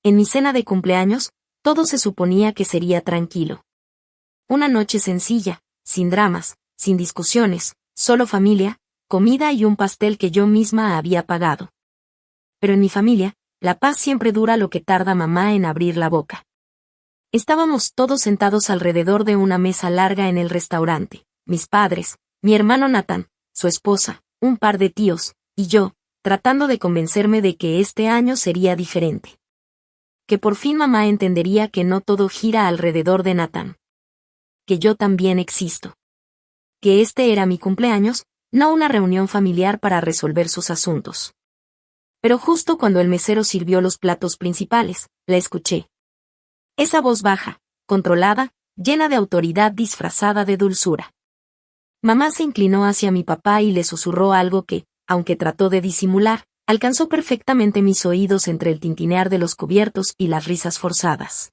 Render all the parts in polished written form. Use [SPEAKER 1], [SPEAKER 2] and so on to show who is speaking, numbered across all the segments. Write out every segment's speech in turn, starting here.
[SPEAKER 1] En mi cena de cumpleaños, todo se suponía que sería tranquilo. Una noche sencilla, sin dramas, sin discusiones, solo familia, comida y un pastel que yo misma había pagado. Pero en mi familia, la paz siempre dura lo que tarda mamá en abrir la boca. Estábamos todos sentados alrededor de una mesa larga en el restaurante, mis padres, mi hermano Nathan, su esposa, un par de tíos, y yo, tratando de convencerme de que este año sería diferente. Que por fin mamá entendería que no todo gira alrededor de Nathan. Que yo también existo. Que este era mi cumpleaños, no una reunión familiar para resolver sus asuntos. Pero justo cuando el mesero sirvió los platos principales, la escuché. Esa voz baja, controlada, llena de autoridad disfrazada de dulzura. Mamá se inclinó hacia mi papá y le susurró algo que, aunque trató de disimular, alcanzó perfectamente mis oídos entre el tintinear de los cubiertos y las risas forzadas.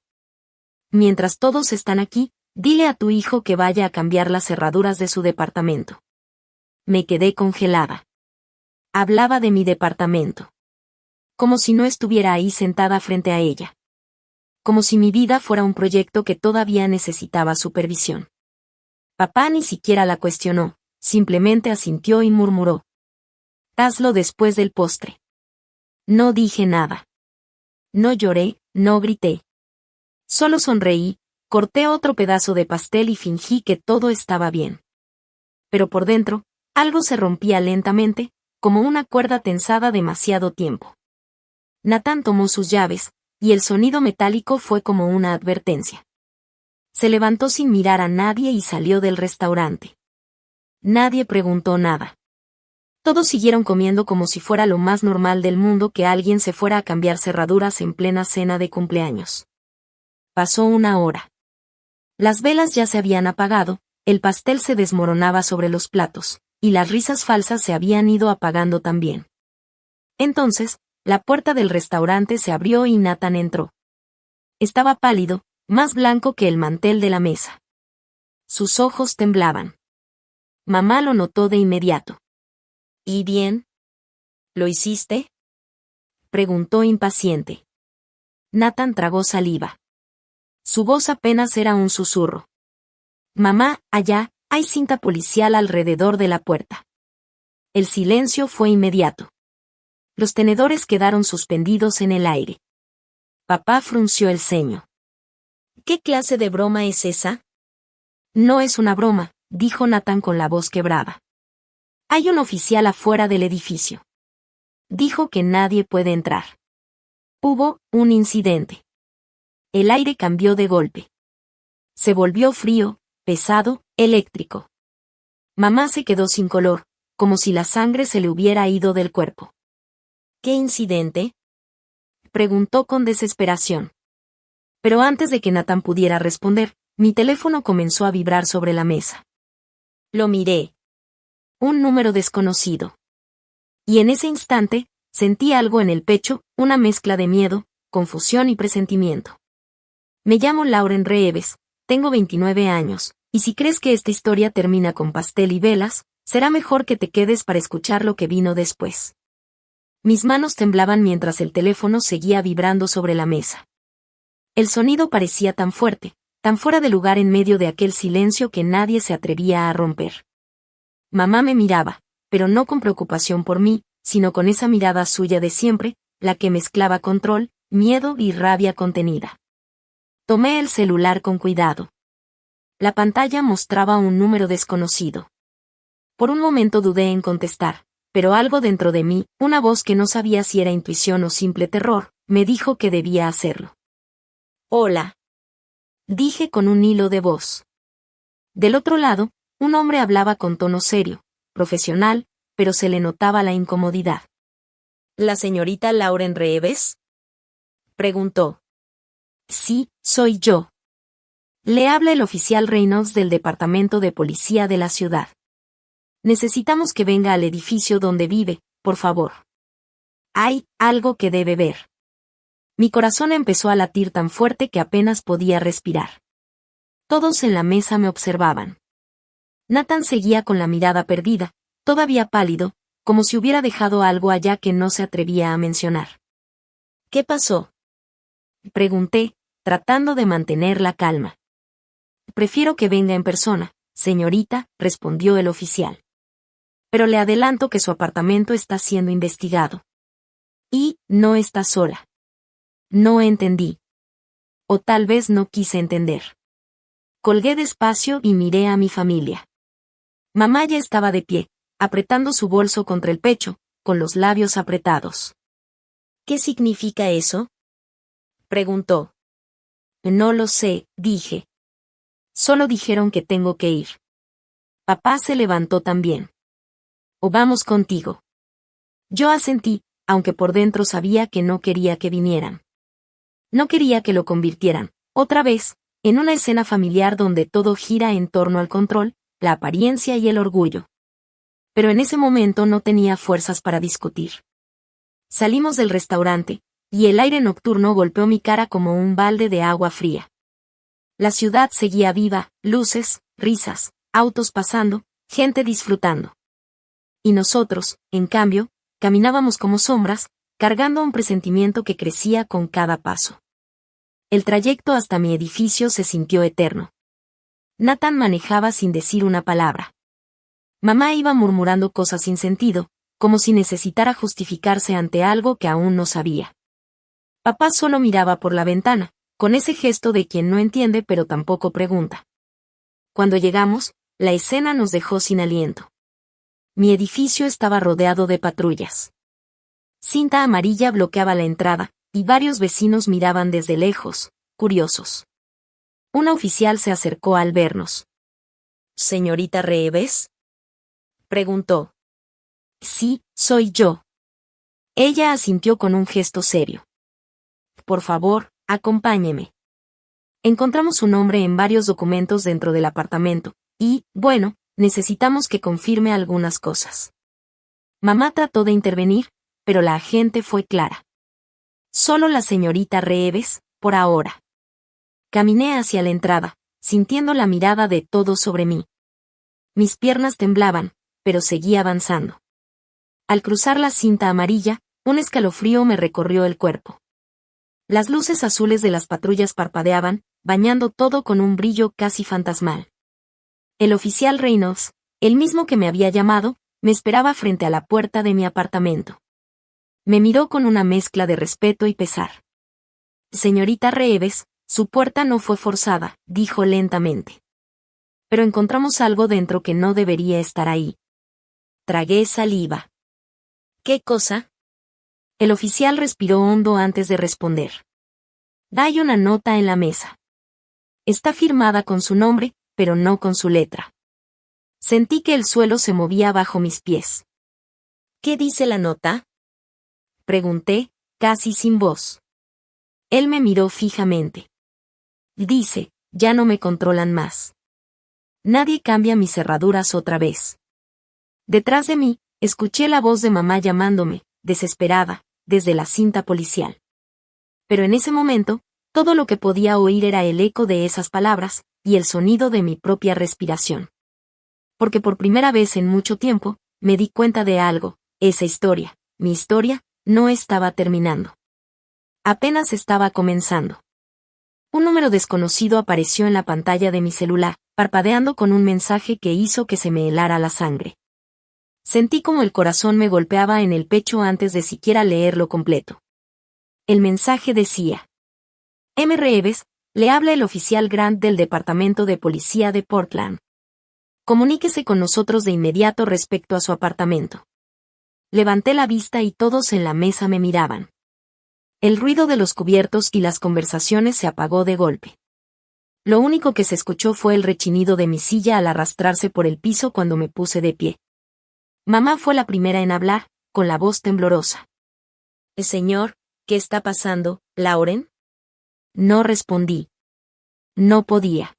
[SPEAKER 1] Mientras todos están aquí, dile a tu hijo que vaya a cambiar las cerraduras de su departamento. Me quedé congelada. Hablaba de mi departamento. Como si no estuviera ahí sentada frente a ella. Como si mi vida fuera un proyecto que todavía necesitaba supervisión. Papá ni siquiera la cuestionó, simplemente asintió y murmuró. Hazlo después del postre. No dije nada. No lloré, no grité. Solo sonreí, corté otro pedazo de pastel y fingí que todo estaba bien. Pero por dentro, algo se rompía lentamente, como una cuerda tensada demasiado tiempo. Nathan tomó sus llaves, y el sonido metálico fue como una advertencia. Se levantó sin mirar a nadie y salió del restaurante. Nadie preguntó nada. Todos siguieron comiendo como si fuera lo más normal del mundo que alguien se fuera a cambiar cerraduras en plena cena de cumpleaños. Pasó una hora. Las velas ya se habían apagado, el pastel se desmoronaba sobre los platos, y las risas falsas se habían ido apagando también. Entonces, la puerta del restaurante se abrió y Nathan entró. Estaba pálido, más blanco que el mantel de la mesa. Sus ojos temblaban. Mamá lo notó de inmediato. ¿Y bien? ¿Lo hiciste?, preguntó impaciente. Nathan tragó saliva. Su voz apenas era un susurro. Mamá, allá, hay cinta policial alrededor de la puerta. El silencio fue inmediato. Los tenedores quedaron suspendidos en el aire. Papá frunció el ceño. ¿Qué clase de broma es esa? No es una broma, dijo Nathan con la voz quebrada. Hay un oficial afuera del edificio. Dijo que nadie puede entrar. Hubo un incidente. El aire cambió de golpe. Se volvió frío, pesado, eléctrico. Mamá se quedó sin color, como si la sangre se le hubiera ido del cuerpo. ¿Qué incidente?, preguntó con desesperación. Pero antes de que Nathan pudiera responder, mi teléfono comenzó a vibrar sobre la mesa. Lo miré. Un número desconocido. Y en ese instante, sentí algo en el pecho, una mezcla de miedo, confusión y presentimiento. Me llamo Lauren Reeves, tengo 29 años, y si crees que esta historia termina con pastel y velas, será mejor que te quedes para escuchar lo que vino después. Mis manos temblaban mientras el teléfono seguía vibrando sobre la mesa. El sonido parecía tan fuerte, tan fuera de lugar en medio de aquel silencio que nadie se atrevía a romper. Mamá me miraba, pero no con preocupación por mí, sino con esa mirada suya de siempre, la que mezclaba control, miedo y rabia contenida. Tomé el celular con cuidado. La pantalla mostraba un número desconocido. Por un momento dudé en contestar, pero algo dentro de mí, una voz que no sabía si era intuición o simple terror, me dijo que debía hacerlo. Hola. Dije con un hilo de voz. Del otro lado, un hombre hablaba con tono serio, profesional, pero se le notaba la incomodidad. ¿La señorita Lauren Reeves?, preguntó. Sí, soy yo. Le habla el oficial Reynolds del Departamento de Policía de la ciudad. Necesitamos que venga al edificio donde vive, por favor. Hay algo que debe ver. Mi corazón empezó a latir tan fuerte que apenas podía respirar. Todos en la mesa me observaban. Nathan seguía con la mirada perdida, todavía pálido, como si hubiera dejado algo allá que no se atrevía a mencionar. ¿Qué pasó?, Pregunté, tratando de mantener la calma. Prefiero que venga en persona, señorita, respondió el oficial. Pero le adelanto que su apartamento está siendo investigado. Y, no está sola. No entendí. O tal vez no quise entender. Colgué despacio y miré a mi familia. Mamá ya estaba de pie, apretando su bolso contra el pecho, con los labios apretados. ¿Qué significa eso?, preguntó. No lo sé, dije. Solo dijeron que tengo que ir. Papá se levantó también. ¿O vamos contigo? Yo asentí, aunque por dentro sabía que no quería que vinieran. No quería que lo convirtieran, otra vez, en una escena familiar donde todo gira en torno al control, la apariencia y el orgullo. Pero en ese momento no tenía fuerzas para discutir. Salimos del restaurante, y el aire nocturno golpeó mi cara como un balde de agua fría. La ciudad seguía viva, luces, risas, autos pasando, gente disfrutando. Y nosotros, en cambio, caminábamos como sombras, cargando un presentimiento que crecía con cada paso. El trayecto hasta mi edificio se sintió eterno. Nathan manejaba sin decir una palabra. Mamá iba murmurando cosas sin sentido, como si necesitara justificarse ante algo que aún no sabía. Papá solo miraba por la ventana, con ese gesto de quien no entiende pero tampoco pregunta. Cuando llegamos, la escena nos dejó sin aliento. Mi edificio estaba rodeado de patrullas. Cinta amarilla bloqueaba la entrada, y varios vecinos miraban desde lejos, curiosos. Una oficial se acercó al vernos. ¿Señorita Reeves?, preguntó. Sí, soy yo. Ella asintió con un gesto serio. Por favor, acompáñeme. Encontramos su nombre en varios documentos dentro del apartamento, y, bueno, necesitamos que confirme algunas cosas. Mamá trató de intervenir, pero la agente fue clara. Solo la señorita Reeves, por ahora. Caminé hacia la entrada, sintiendo la mirada de todos sobre mí. Mis piernas temblaban, pero seguí avanzando. Al cruzar la cinta amarilla, un escalofrío me recorrió el cuerpo. Las luces azules de las patrullas parpadeaban, bañando todo con un brillo casi fantasmal. El oficial Reynolds, el mismo que me había llamado, me esperaba frente a la puerta de mi apartamento. Me miró con una mezcla de respeto y pesar. Señorita Reeves, su puerta no fue forzada, dijo lentamente. Pero encontramos algo dentro que no debería estar ahí. Tragué saliva. ¿Qué cosa? El oficial respiró hondo antes de responder. Hay una nota en la mesa. Está firmada con su nombre, pero no con su letra. Sentí que el suelo se movía bajo mis pies. ¿Qué dice la nota?, pregunté, casi sin voz. Él me miró fijamente. Dice, ya no me controlan más. Nadie cambia mis cerraduras otra vez. Detrás de mí, escuché la voz de mamá llamándome, desesperada, desde la cinta policial. Pero en ese momento, todo lo que podía oír era el eco de esas palabras, y el sonido de mi propia respiración. Porque por primera vez en mucho tiempo, me di cuenta de algo, esa historia, mi historia, no estaba terminando. Apenas estaba comenzando. Un número desconocido apareció en la pantalla de mi celular, parpadeando con un mensaje que hizo que se me helara la sangre. Sentí como el corazón me golpeaba en el pecho antes de siquiera leerlo completo. El mensaje decía: M. Reeves, le habla el oficial Grant del Departamento de Policía de Portland. Comuníquese con nosotros de inmediato respecto a su apartamento. Levanté la vista y todos en la mesa me miraban. El ruido de los cubiertos y las conversaciones se apagó de golpe. Lo único que se escuchó fue el rechinido de mi silla al arrastrarse por el piso cuando me puse de pie. Mamá fue la primera en hablar, con la voz temblorosa. Señor, ¿qué está pasando, Lauren? No respondí. No podía.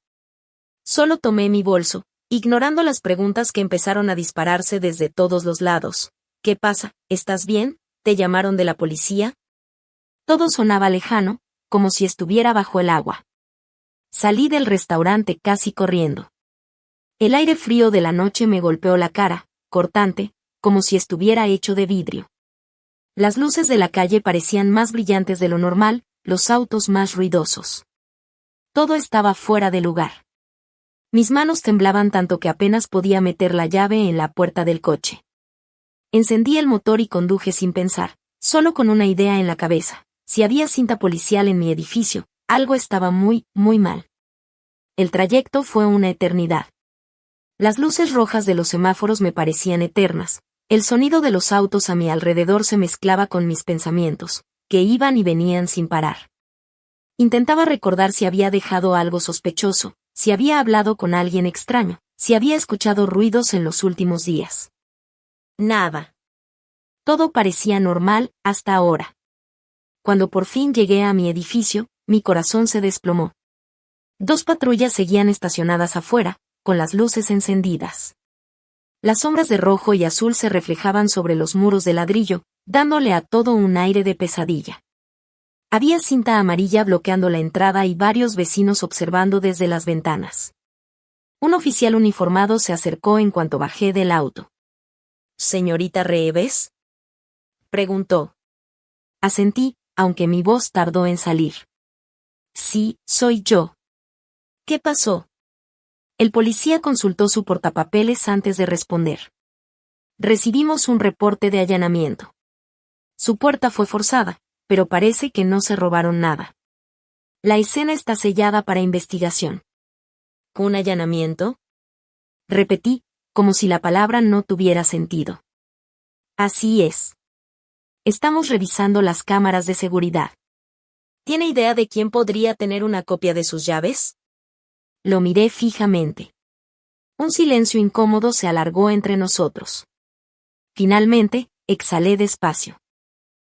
[SPEAKER 1] Solo tomé mi bolso, ignorando las preguntas que empezaron a dispararse desde todos los lados. ¿Qué pasa? ¿Estás bien? ¿Te llamaron de la policía? Todo sonaba lejano, como si estuviera bajo el agua. Salí del restaurante casi corriendo. El aire frío de la noche me golpeó la cara, cortante, como si estuviera hecho de vidrio. Las luces de la calle parecían más brillantes de lo normal, los autos más ruidosos. Todo estaba fuera de lugar. Mis manos temblaban tanto que apenas podía meter la llave en la puerta del coche. Encendí el motor y conduje sin pensar, solo con una idea en la cabeza. Si había cinta policial en mi edificio, algo estaba muy, muy mal. El trayecto fue una eternidad. Las luces rojas de los semáforos me parecían eternas. El sonido de los autos a mi alrededor se mezclaba con mis pensamientos, que iban y venían sin parar. Intentaba recordar si había dejado algo sospechoso, si había hablado con alguien extraño, si había escuchado ruidos en los últimos días. Nada. Todo parecía normal, hasta ahora. Cuando por fin llegué a mi edificio, mi corazón se desplomó. 2 patrullas seguían estacionadas afuera, con las luces encendidas. Las sombras de rojo y azul se reflejaban sobre los muros de ladrillo, dándole a todo un aire de pesadilla. Había cinta amarilla bloqueando la entrada y varios vecinos observando desde las ventanas. Un oficial uniformado se acercó en cuanto bajé del auto. ¿Señorita Reeves?, preguntó. Asentí, aunque mi voz tardó en salir. Sí, soy yo. ¿Qué pasó? El policía consultó su portapapeles antes de responder. Recibimos un reporte de allanamiento. Su puerta fue forzada, pero parece que no se robaron nada. La escena está sellada para investigación. ¿Un allanamiento?, repetí, como si la palabra no tuviera sentido. Así es. Estamos revisando las cámaras de seguridad. ¿Tiene idea de quién podría tener una copia de sus llaves? Lo miré fijamente. Un silencio incómodo se alargó entre nosotros. Finalmente, exhalé despacio.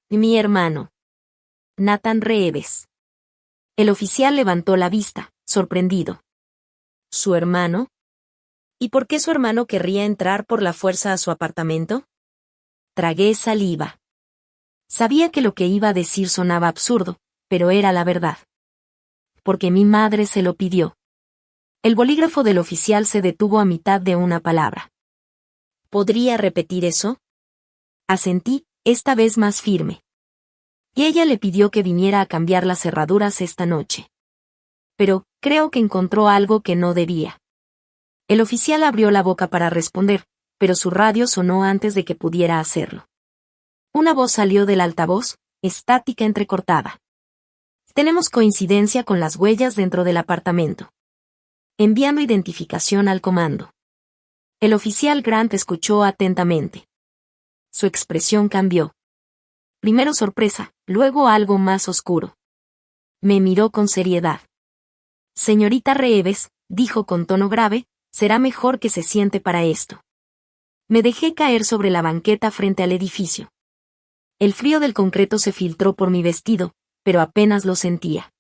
[SPEAKER 1] Mi hermano. Nathan Reeves. El oficial levantó la vista, sorprendido. ¿Su hermano? ¿Y por qué su hermano querría entrar por la fuerza a su apartamento? Tragué saliva. Sabía que lo que iba a decir sonaba absurdo, pero era la verdad. Porque mi madre se lo pidió. El bolígrafo del oficial se detuvo a mitad de una palabra. ¿Podría repetir eso? Asentí, esta vez más firme. Y ella le pidió que viniera a cambiar las cerraduras esta noche. Pero, creo que encontró algo que no debía. El oficial abrió la boca para responder, pero su radio sonó antes de que pudiera hacerlo. Una voz salió del altavoz, estática entrecortada. Tenemos coincidencia con las huellas dentro del apartamento. Enviando identificación al comando. El oficial Grant escuchó atentamente. Su expresión cambió. Primero sorpresa, luego algo más oscuro. Me miró con seriedad. Señorita Reeves, dijo con tono grave, será mejor que se siente para esto. Me dejé caer sobre la banqueta frente al edificio. El frío del concreto se filtró por mi vestido, pero apenas lo sentía.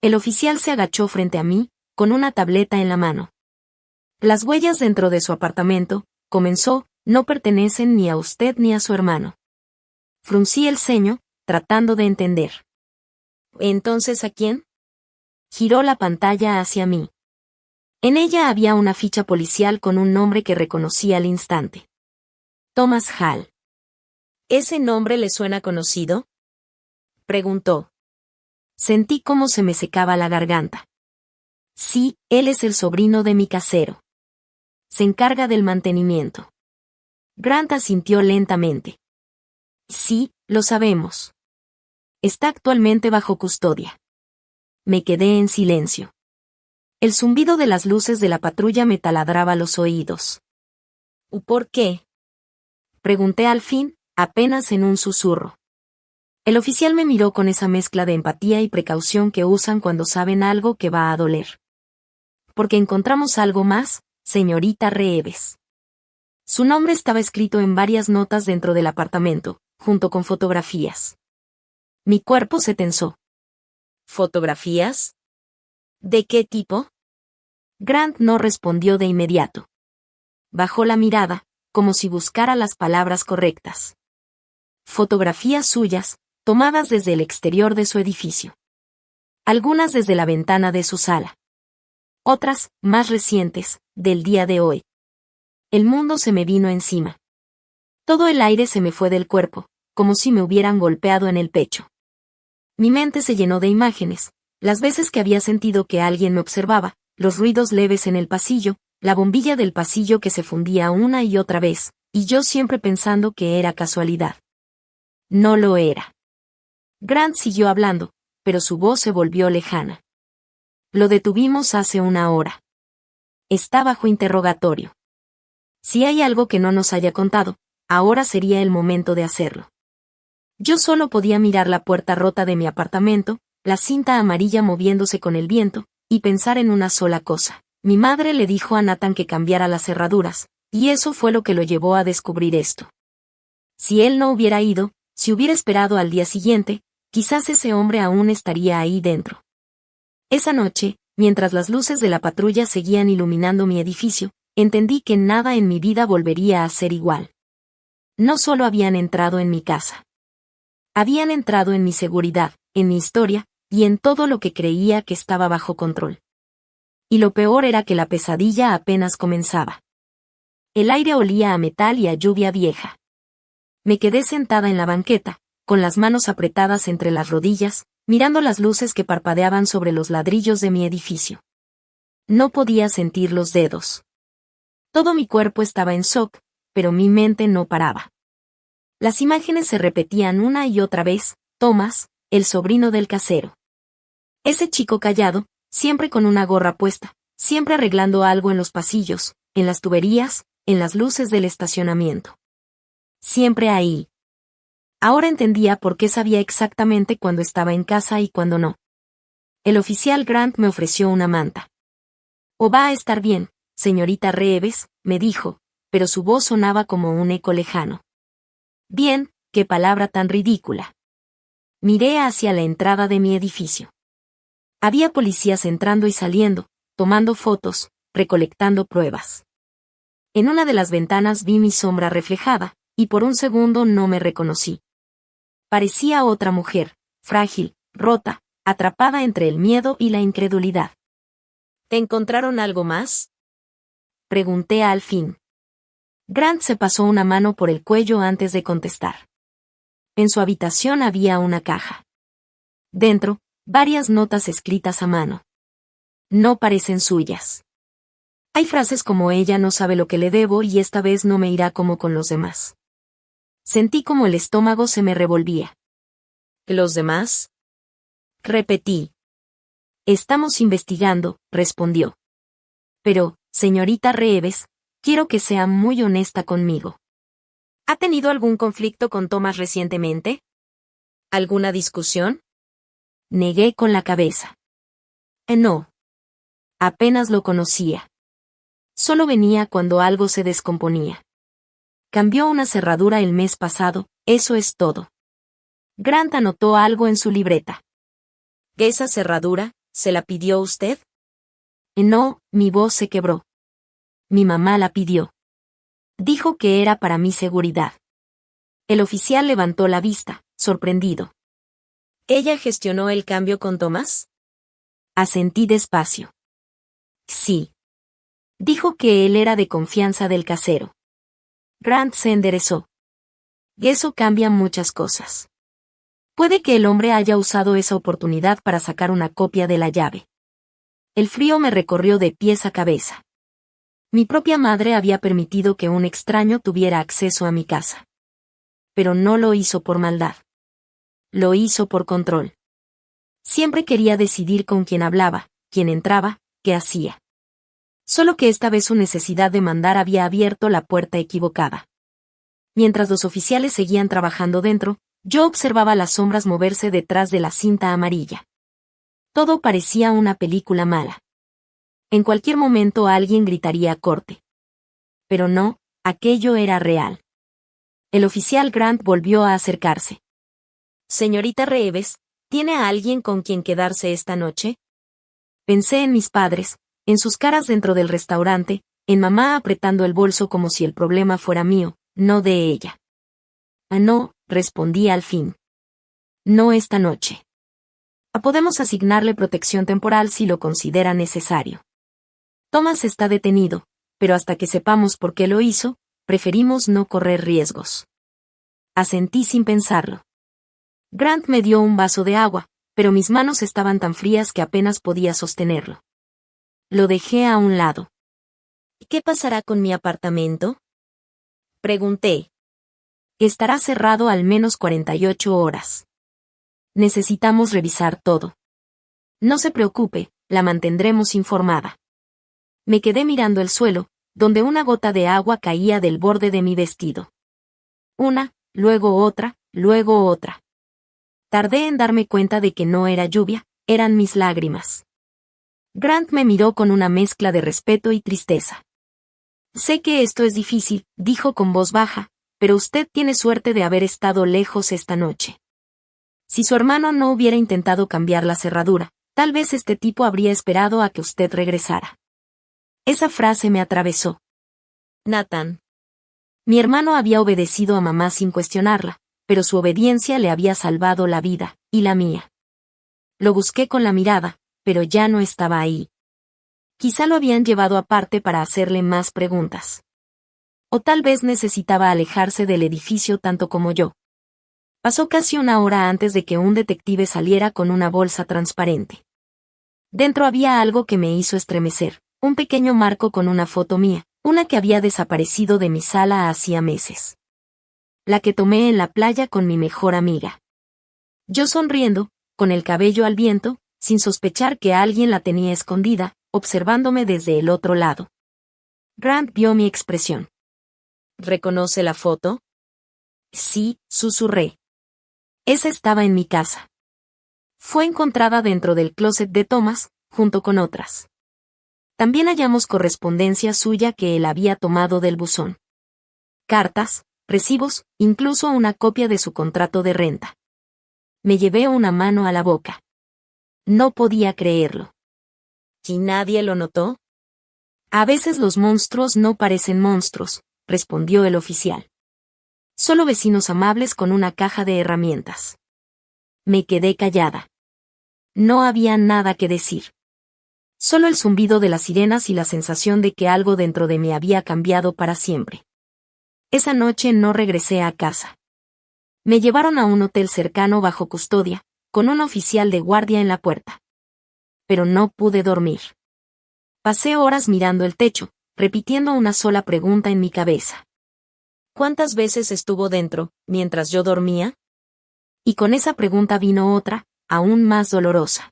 [SPEAKER 1] El oficial se agachó frente a mí, con una tableta en la mano. Las huellas dentro de su apartamento, comenzó, no pertenecen ni a usted ni a su hermano. Fruncí el ceño, tratando de entender. ¿Entonces a quién? Giró la pantalla hacia mí. En ella había una ficha policial con un nombre que reconocí al instante. Thomas Hall. ¿Ese nombre le suena conocido?, preguntó. Sentí cómo se me secaba la garganta. Sí, él es el sobrino de mi casero. Se encarga del mantenimiento. Grant asintió lentamente. Sí, lo sabemos. Está actualmente bajo custodia. Me quedé en silencio. El zumbido de las luces de la patrulla me taladraba los oídos. ¿Por qué?, pregunté al fin, apenas en un susurro. El oficial me miró con esa mezcla de empatía y precaución que usan cuando saben algo que va a doler. Porque encontramos algo más, señorita Reeves. Su nombre estaba escrito en varias notas dentro del apartamento, junto con fotografías. Mi cuerpo se tensó. ¿Fotografías? ¿De qué tipo? Grant no respondió de inmediato. Bajó la mirada, como si buscara las palabras correctas. Fotografías suyas, tomadas desde el exterior de su edificio. Algunas desde la ventana de su sala. Otras, más recientes, del día de hoy. El mundo se me vino encima. Todo el aire se me fue del cuerpo, como si me hubieran golpeado en el pecho. Mi mente se llenó de imágenes, las veces que había sentido que alguien me observaba, los ruidos leves en el pasillo, la bombilla del pasillo que se fundía una y otra vez, y yo siempre pensando que era casualidad. No lo era. Grant siguió hablando, pero su voz se volvió lejana. Lo detuvimos hace una hora. Está bajo interrogatorio. Si hay algo que no nos haya contado, ahora sería el momento de hacerlo. Yo solo podía mirar la puerta rota de mi apartamento, la cinta amarilla moviéndose con el viento, y pensar en una sola cosa. Mi madre le dijo a Nathan que cambiara las cerraduras, y eso fue lo que lo llevó a descubrir esto. Si él no hubiera ido, si hubiera esperado al día siguiente, quizás ese hombre aún estaría ahí dentro. Esa noche, mientras las luces de la patrulla seguían iluminando mi edificio, entendí que nada en mi vida volvería a ser igual. No solo habían entrado en mi casa. Habían entrado en mi seguridad, en mi historia, y en todo lo que creía que estaba bajo control. Y lo peor era que la pesadilla apenas comenzaba. El aire olía a metal y a lluvia vieja. Me quedé sentada en la banqueta, con las manos apretadas entre las rodillas, mirando las luces que parpadeaban sobre los ladrillos de mi edificio. No podía sentir los dedos. Todo mi cuerpo estaba en shock, pero mi mente no paraba. Las imágenes se repetían una y otra vez: Thomas, el sobrino del casero. Ese chico callado, siempre con una gorra puesta, siempre arreglando algo en los pasillos, en las tuberías, en las luces del estacionamiento. Siempre ahí. Ahora entendía por qué sabía exactamente cuándo estaba en casa y cuándo no. El oficial Grant me ofreció una manta. «O va a estar bien, señorita Reeves», me dijo, pero su voz sonaba como un eco lejano. Bien, qué palabra tan ridícula. Miré hacia la entrada de mi edificio. Había policías entrando y saliendo, tomando fotos, recolectando pruebas. En una de las ventanas vi mi sombra reflejada, y por un segundo no me reconocí. Parecía otra mujer, frágil, rota, atrapada entre el miedo y la incredulidad. ¿Te encontraron algo más?, pregunté al fin. Grant se pasó una mano por el cuello antes de contestar. En su habitación había una caja. Dentro, varias notas escritas a mano. No parecen suyas. Hay frases como «ella no sabe lo que le debo y esta vez no me irá como con los demás». Sentí como el estómago se me revolvía. ¿Los demás?, repetí. «Estamos investigando», respondió. «Pero, señorita Reeves, quiero que sea muy honesta conmigo. ¿Ha tenido algún conflicto con Thomas recientemente? ¿Alguna discusión?». Negué con la cabeza. No. Apenas lo conocía. Solo venía cuando algo se descomponía. Cambió una cerradura el mes pasado, eso es todo. Grant anotó algo en su libreta. ¿Esa cerradura, se la pidió usted? No, mi voz se quebró. Mi mamá la pidió. Dijo que era para mi seguridad. El oficial levantó la vista, sorprendido. ¿Ella gestionó el cambio con Thomas?, asentí despacio. Sí. Dijo que él era de confianza del casero. Grant se enderezó. Eso cambia muchas cosas. Puede que el hombre haya usado esa oportunidad para sacar una copia de la llave. El frío me recorrió de pies a cabeza. Mi propia madre había permitido que un extraño tuviera acceso a mi casa. Pero no lo hizo por maldad. Lo hizo por control. Siempre quería decidir con quién hablaba, quién entraba, qué hacía. Solo que esta vez su necesidad de mandar había abierto la puerta equivocada. Mientras los oficiales seguían trabajando dentro, yo observaba las sombras moverse detrás de la cinta amarilla. Todo parecía una película mala. En cualquier momento alguien gritaría «corte». Pero no, aquello era real. El oficial Grant volvió a acercarse. «Señorita Reeves, ¿tiene a alguien con quien quedarse esta noche?». Pensé en mis padres, en sus caras dentro del restaurante, en mamá apretando el bolso como si el problema fuera mío, no de ella. No, respondí al fin. No esta noche. Podemos asignarle protección temporal si lo considera necesario. Thomas está detenido, pero hasta que sepamos por qué lo hizo, preferimos no correr riesgos. Asentí sin pensarlo. Grant me dio un vaso de agua, pero mis manos estaban tan frías que apenas podía sostenerlo. Lo dejé a un lado. ¿Qué pasará con mi apartamento?, pregunté. Estará cerrado al menos 48 horas. Necesitamos revisar todo. No se preocupe, la mantendremos informada. Me quedé mirando el suelo, donde una gota de agua caía del borde de mi vestido. Una, luego otra, luego otra. Tardé en darme cuenta de que no era lluvia, eran mis lágrimas. Grant me miró con una mezcla de respeto y tristeza. Sé que esto es difícil, dijo con voz baja, pero usted tiene suerte de haber estado lejos esta noche. Si su hermano no hubiera intentado cambiar la cerradura, tal vez este tipo habría esperado a que usted regresara. Esa frase me atravesó. Nathan. Mi hermano había obedecido a mamá sin cuestionarla, pero su obediencia le había salvado la vida, y la mía. Lo busqué con la mirada, pero ya no estaba ahí. Quizá lo habían llevado aparte para hacerle más preguntas. O tal vez necesitaba alejarse del edificio tanto como yo. Pasó casi una hora antes de que un detective saliera con una bolsa transparente. Dentro había algo que me hizo estremecer, un pequeño marco con una foto mía, una que había desaparecido de mi sala hacía meses. La que tomé en la playa con mi mejor amiga. Yo sonriendo, con el cabello al viento, sin sospechar que alguien la tenía escondida, observándome desde el otro lado. Grant vio mi expresión. ¿Reconoce la foto? Sí, susurré. Esa estaba en mi casa. Fue encontrada dentro del closet de Thomas, junto con otras. También hallamos correspondencia suya que él había tomado del buzón. Cartas, recibos, incluso una copia de su contrato de renta. Me llevé una mano a la boca. No podía creerlo. ¿Y nadie lo notó? A veces los monstruos no parecen monstruos, respondió el oficial. Solo vecinos amables con una caja de herramientas. Me quedé callada. No había nada que decir. Solo el zumbido de las sirenas y la sensación de que algo dentro de mí había cambiado para siempre. Esa noche no regresé a casa. Me llevaron a un hotel cercano bajo custodia, con un oficial de guardia en la puerta. Pero no pude dormir. Pasé horas mirando el techo, repitiendo una sola pregunta en mi cabeza. ¿Cuántas veces estuvo dentro, mientras yo dormía? Y con esa pregunta vino otra, aún más dolorosa.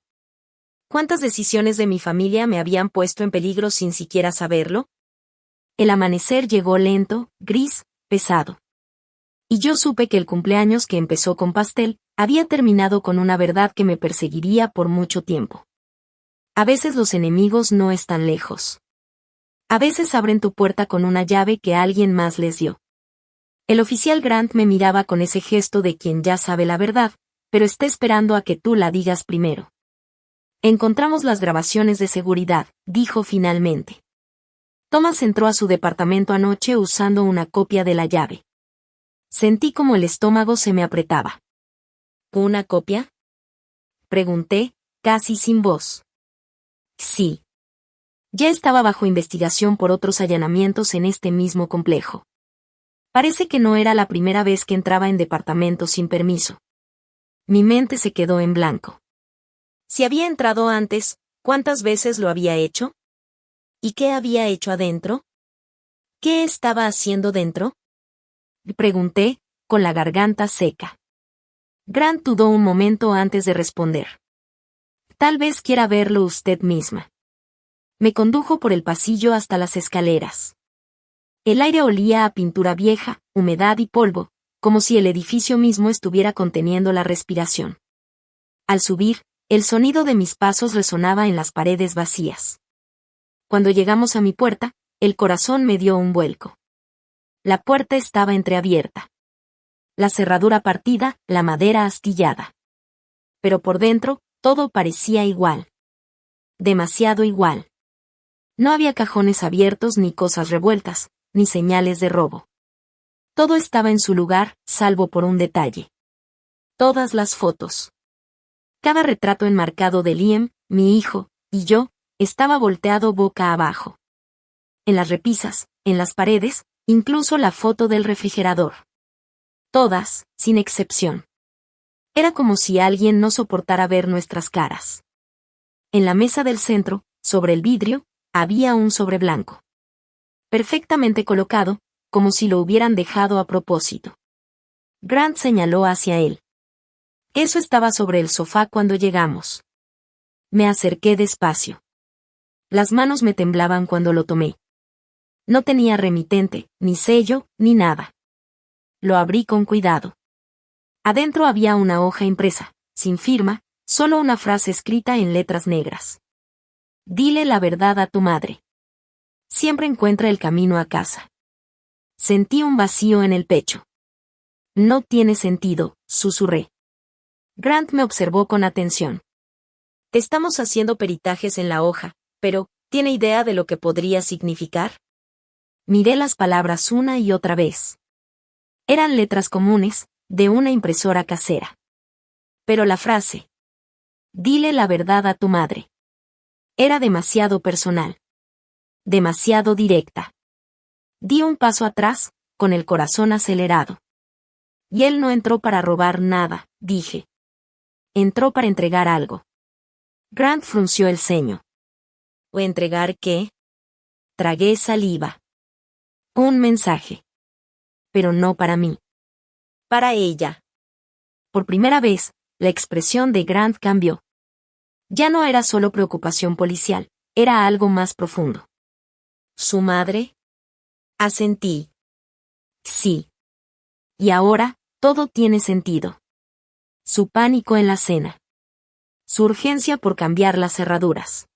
[SPEAKER 1] ¿Cuántas decisiones de mi familia me habían puesto en peligro sin siquiera saberlo? El amanecer llegó lento, gris, pesado. Y yo supe que el cumpleaños que empezó con pastel, había terminado con una verdad que me perseguiría por mucho tiempo. A veces los enemigos no están lejos. A veces abren tu puerta con una llave que alguien más les dio. El oficial Grant me miraba con ese gesto de quien ya sabe la verdad, pero está esperando a que tú la digas primero. Encontramos las grabaciones de seguridad, dijo finalmente. Thomas entró a su departamento anoche usando una copia de la llave. Sentí como el estómago se me apretaba. ¿Una copia?, pregunté, casi sin voz. Sí. Ya estaba bajo investigación por otros allanamientos en este mismo complejo. Parece que no era la primera vez que entraba en departamentos sin permiso. Mi mente se quedó en blanco. Si había entrado antes, ¿cuántas veces lo había hecho? ¿Y qué había hecho adentro? ¿Qué estaba haciendo dentro?, pregunté, con la garganta seca. Grant dudó un momento antes de responder. Tal vez quiera verlo usted misma. Me condujo por el pasillo hasta las escaleras. El aire olía a pintura vieja, humedad y polvo, como si el edificio mismo estuviera conteniendo la respiración. Al subir, el sonido de mis pasos resonaba en las paredes vacías. Cuando llegamos a mi puerta, el corazón me dio un vuelco. La puerta estaba entreabierta. La cerradura partida, la madera astillada. Pero por dentro, todo parecía igual. Demasiado igual. No había cajones abiertos ni cosas revueltas, ni señales de robo. Todo estaba en su lugar, salvo por un detalle. Todas las fotos. Cada retrato enmarcado de Liam, mi hijo, y yo, estaba volteado boca abajo. En las repisas, en las paredes, incluso la foto del refrigerador. Todas, sin excepción. Era como si alguien no soportara ver nuestras caras. En la mesa del centro, sobre el vidrio, había un sobre blanco. Perfectamente colocado, como si lo hubieran dejado a propósito. Grant señaló hacia él. Eso estaba sobre el sofá cuando llegamos. Me acerqué despacio. Las manos me temblaban cuando lo tomé. No tenía remitente, ni sello, ni nada. Lo abrí con cuidado. Adentro había una hoja impresa, sin firma, solo una frase escrita en letras negras. Dile la verdad a tu madre. Siempre encuentra el camino a casa. Sentí un vacío en el pecho. No tiene sentido, susurré. Grant me observó con atención. Te estamos haciendo peritajes en la hoja, pero, ¿tiene idea de lo que podría significar? Miré las palabras una y otra vez. Eran letras comunes, de una impresora casera. Pero la frase, dile la verdad a tu madre, era demasiado personal. Demasiado directa. Di un paso atrás, con el corazón acelerado. Y él no entró para robar nada, dije. Entró para entregar algo. Grant frunció el ceño. ¿O entregar qué? Tragué saliva. Un mensaje. Pero no para mí. Para ella. Por primera vez, la expresión de Grant cambió. Ya no era solo preocupación policial, era algo más profundo. ¿Su madre? Asentí. Sí. Y ahora, todo tiene sentido. Su pánico en la cena. Su urgencia por cambiar las cerraduras.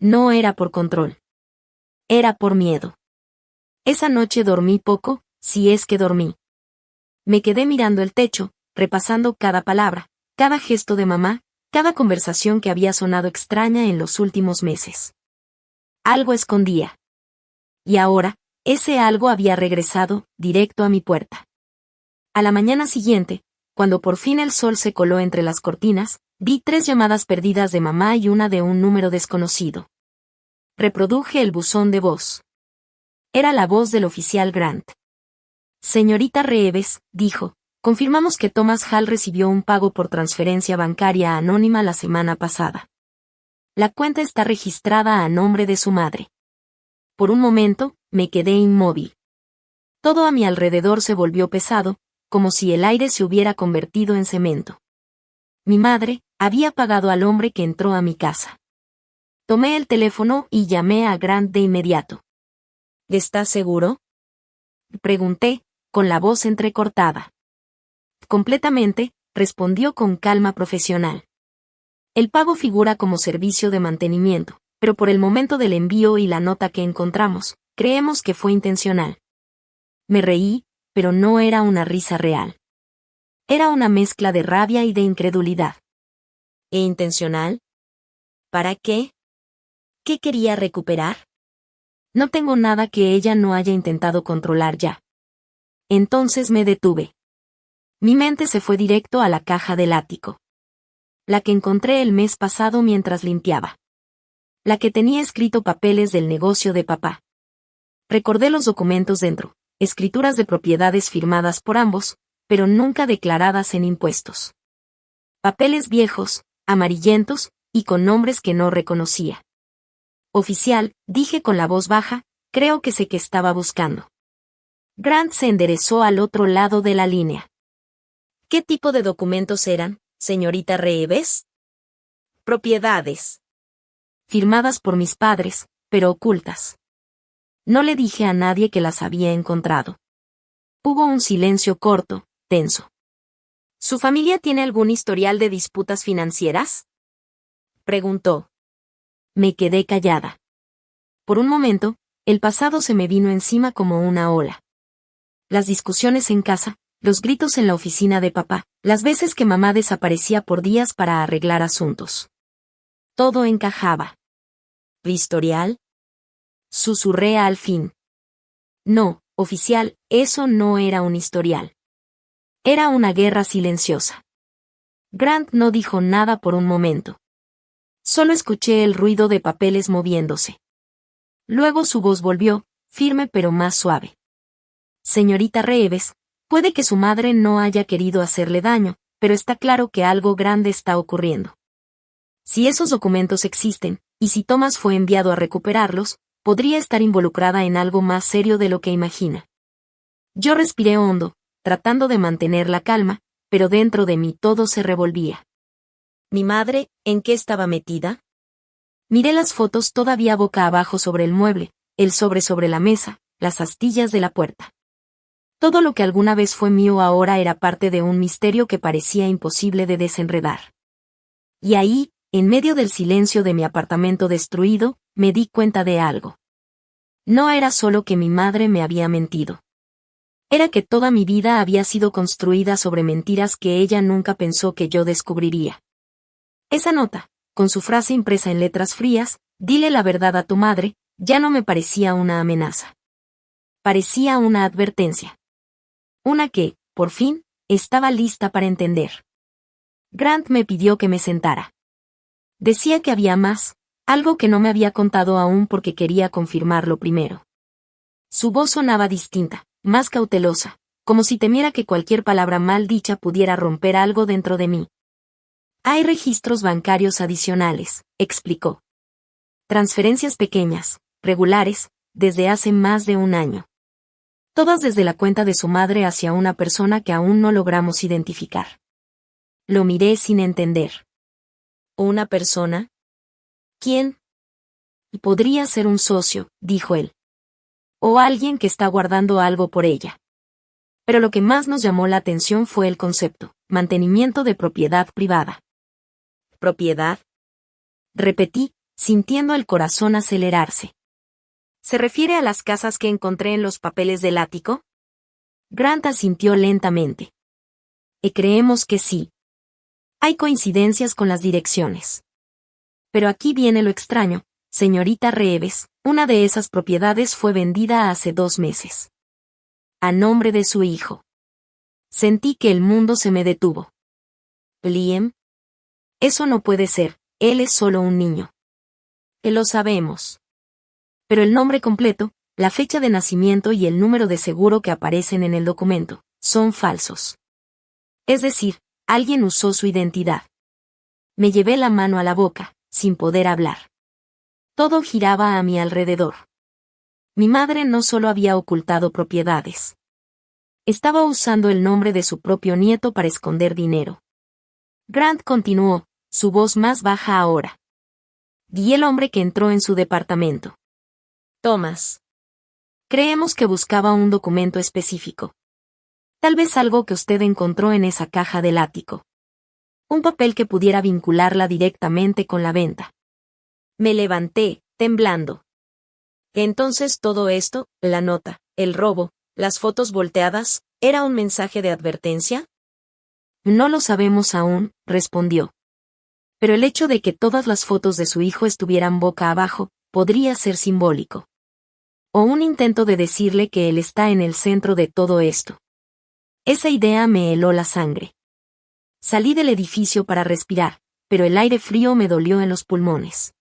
[SPEAKER 1] No era por control. Era por miedo. Esa noche dormí poco, si es que dormí. Me quedé mirando el techo, repasando cada palabra, cada gesto de mamá, cada conversación que había sonado extraña en los últimos meses. Algo escondía. Y ahora, ese algo había regresado, directo a mi puerta. A la mañana siguiente, cuando por fin el sol se coló entre las cortinas, vi 3 llamadas perdidas de mamá y una de un número desconocido. Reproduje el buzón de voz. Era la voz del oficial Grant. Señorita Reeves, dijo, confirmamos que Thomas Hall recibió un pago por transferencia bancaria anónima la semana pasada. La cuenta está registrada a nombre de su madre. Por un momento, me quedé inmóvil. Todo a mi alrededor se volvió pesado, como si el aire se hubiera convertido en cemento. Mi madre había pagado al hombre que entró a mi casa. Tomé el teléfono y llamé a Grant de inmediato. ¿Estás seguro? Pregunté, con la voz entrecortada. Completamente, respondió con calma profesional. El pago figura como servicio de mantenimiento, pero por el momento del envío y la nota que encontramos, creemos que fue intencional. Me reí, pero no era una risa real. Era una mezcla de rabia y de incredulidad. ¿E intencional? ¿Para qué? ¿Qué quería recuperar? No tengo nada que ella no haya intentado controlar ya. Entonces me detuve. Mi mente se fue directo a la caja del ático. La que encontré el mes pasado mientras limpiaba. La que tenía escrito papeles del negocio de papá. Recordé los documentos dentro, escrituras de propiedades firmadas por ambos, pero nunca declaradas en impuestos. Papeles viejos, amarillentos, y con nombres que no reconocía. Oficial, dije con la voz baja, creo que sé qué estaba buscando. Grant se enderezó al otro lado de la línea. ¿Qué tipo de documentos eran, señorita Reeves? Propiedades. Firmadas por mis padres, pero ocultas. No le dije a nadie que las había encontrado. Hubo un silencio corto, tenso. ¿Su familia tiene algún historial de disputas financieras? Preguntó. Me quedé callada. Por un momento, el pasado se me vino encima como una ola. Las discusiones en casa, los gritos en la oficina de papá, las veces que mamá desaparecía por días para arreglar asuntos. Todo encajaba. ¿Historial? Susurré al fin. No, oficial, eso no era un historial. Era una guerra silenciosa. Grant no dijo nada por un momento. Solo escuché el ruido de papeles moviéndose. Luego su voz volvió, firme pero más suave. Señorita Reeves, puede que su madre no haya querido hacerle daño, pero está claro que algo grande está ocurriendo. Si esos documentos existen, y si Thomas fue enviado a recuperarlos, podría estar involucrada en algo más serio de lo que imagina. Yo respiré hondo, tratando de mantener la calma, pero dentro de mí todo se revolvía. ¿Mi madre, en qué estaba metida? Miré las fotos todavía boca abajo sobre el mueble, el sobre la mesa, las astillas de la puerta. Todo lo que alguna vez fue mío ahora era parte de un misterio que parecía imposible de desenredar. Y ahí, en medio del silencio de mi apartamento destruido, me di cuenta de algo. No era solo que mi madre me había mentido. Era que toda mi vida había sido construida sobre mentiras que ella nunca pensó que yo descubriría. Esa nota, con su frase impresa en letras frías, dile la verdad a tu madre, ya no me parecía una amenaza. Parecía una advertencia. Una que, por fin, estaba lista para entender. Grant me pidió que me sentara. Decía que había más, algo que no me había contado aún porque quería confirmarlo primero. Su voz sonaba distinta, más cautelosa, como si temiera que cualquier palabra mal dicha pudiera romper algo dentro de mí. Hay registros bancarios adicionales, explicó. Transferencias pequeñas, regulares, desde hace más de un año. Todas desde la cuenta de su madre hacia una persona que aún no logramos identificar. Lo miré sin entender. ¿Una persona? ¿Quién? Podría ser un socio, dijo él. O alguien que está guardando algo por ella. Pero lo que más nos llamó la atención fue el concepto, mantenimiento de propiedad privada. ¿Propiedad? Repetí, sintiendo el corazón acelerarse. ¿Se refiere a las casas que encontré en los papeles del ático? Grant asintió lentamente. Creemos que sí. Hay coincidencias con las direcciones. Pero aquí viene lo extraño, señorita Reeves, una de esas propiedades fue vendida hace 2 meses. A nombre de su hijo. Sentí que el mundo se me detuvo. Liam. Eso no puede ser, él es solo un niño. Lo sabemos. Pero el nombre completo, la fecha de nacimiento y el número de seguro que aparecen en el documento, son falsos. Es decir, alguien usó su identidad. Me llevé la mano a la boca, sin poder hablar. Todo giraba a mi alrededor. Mi madre no solo había ocultado propiedades. Estaba usando el nombre de su propio nieto para esconder dinero. Grant continuó, su voz más baja ahora. Vi el hombre que entró en su departamento. Thomas. Creemos que buscaba un documento específico. Tal vez algo que usted encontró en esa caja del ático. Un papel que pudiera vincularla directamente con la venta. Me levanté, temblando. Entonces todo esto, la nota, el robo, las fotos volteadas, ¿era un mensaje de advertencia? No lo sabemos aún, respondió. Pero el hecho de que todas las fotos de su hijo estuvieran boca abajo, podría ser simbólico. O un intento de decirle que él está en el centro de todo esto. Esa idea me heló la sangre. Salí del edificio para respirar, pero el aire frío me dolió en los pulmones.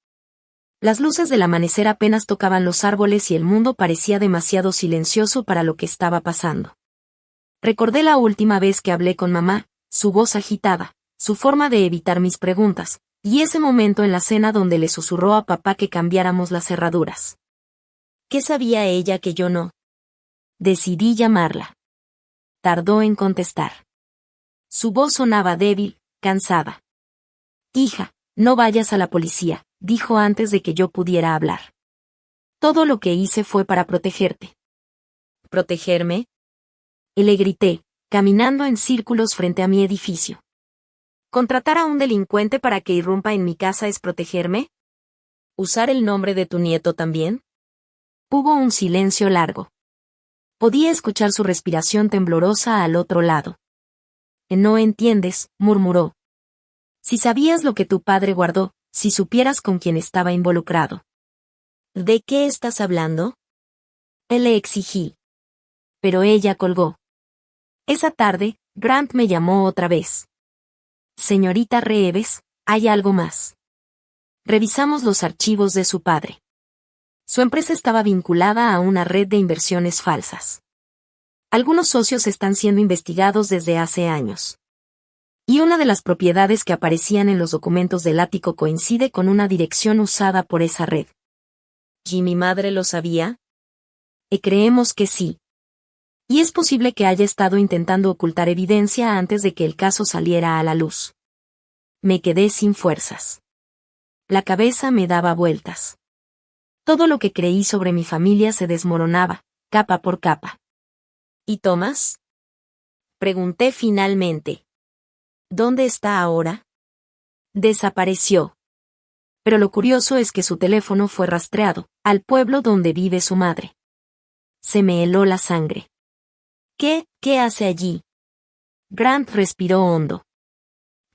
[SPEAKER 1] Las luces del amanecer apenas tocaban los árboles y el mundo parecía demasiado silencioso para lo que estaba pasando. Recordé la última vez que hablé con mamá, su voz agitada, su forma de evitar mis preguntas, y ese momento en la cena donde le susurró a papá que cambiáramos las cerraduras. ¿Qué sabía ella que yo no? Decidí llamarla. Tardó en contestar. Su voz sonaba débil, cansada. Hija, no vayas a la policía, dijo antes de que yo pudiera hablar. Todo lo que hice fue para protegerte. ¿Protegerme? Y le grité, caminando en círculos frente a mi edificio. ¿Contratar a un delincuente para que irrumpa en mi casa es protegerme? ¿Usar el nombre de tu nieto también? Hubo un silencio largo. Podía escuchar su respiración temblorosa al otro lado. No entiendes, murmuró. Si sabías lo que tu padre guardó, si supieras con quién estaba involucrado. ¿De qué estás hablando? Le exigí. Pero ella colgó. Esa tarde, Grant me llamó otra vez. Señorita Reeves, hay algo más. Revisamos los archivos de su padre. Su empresa estaba vinculada a una red de inversiones falsas. Algunos socios están siendo investigados desde hace años. Y una de las propiedades que aparecían en los documentos del ático coincide con una dirección usada por esa red. ¿Y mi madre lo sabía? Creemos que sí. Y es posible que haya estado intentando ocultar evidencia antes de que el caso saliera a la luz. Me quedé sin fuerzas. La cabeza me daba vueltas. Todo lo que creí sobre mi familia se desmoronaba, capa por capa. ¿Y Thomas? Pregunté finalmente. ¿Dónde está ahora? Desapareció. Pero lo curioso es que su teléfono fue rastreado, al pueblo donde vive su madre. Se me heló la sangre. ¿Qué hace allí? Grant respiró hondo.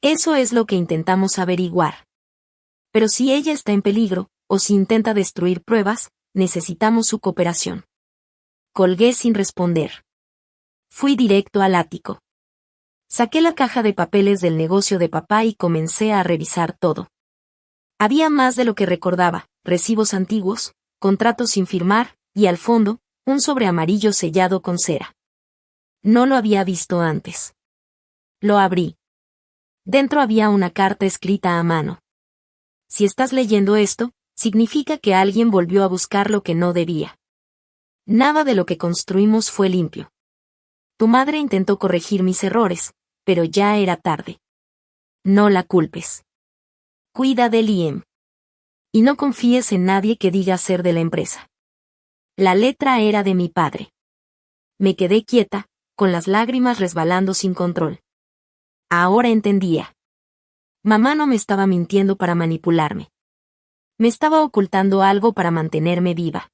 [SPEAKER 1] Eso es lo que intentamos averiguar. Pero si ella está en peligro, o si intenta destruir pruebas, necesitamos su cooperación. Colgué sin responder. Fui directo al ático. Saqué la caja de papeles del negocio de papá y comencé a revisar todo. Había más de lo que recordaba, recibos antiguos, contratos sin firmar, y al fondo, un sobre amarillo sellado con cera. No lo había visto antes. Lo abrí. Dentro había una carta escrita a mano. Si estás leyendo esto, significa que alguien volvió a buscar lo que no debía. Nada de lo que construimos fue limpio. Tu madre intentó corregir mis errores, pero ya era tarde. No la culpes. Cuida de Liam. Y no confíes en nadie que diga ser de la empresa. La letra era de mi padre. Me quedé quieta, con las lágrimas resbalando sin control. Ahora entendía. Mamá no me estaba mintiendo para manipularme. Me estaba ocultando algo para mantenerme viva.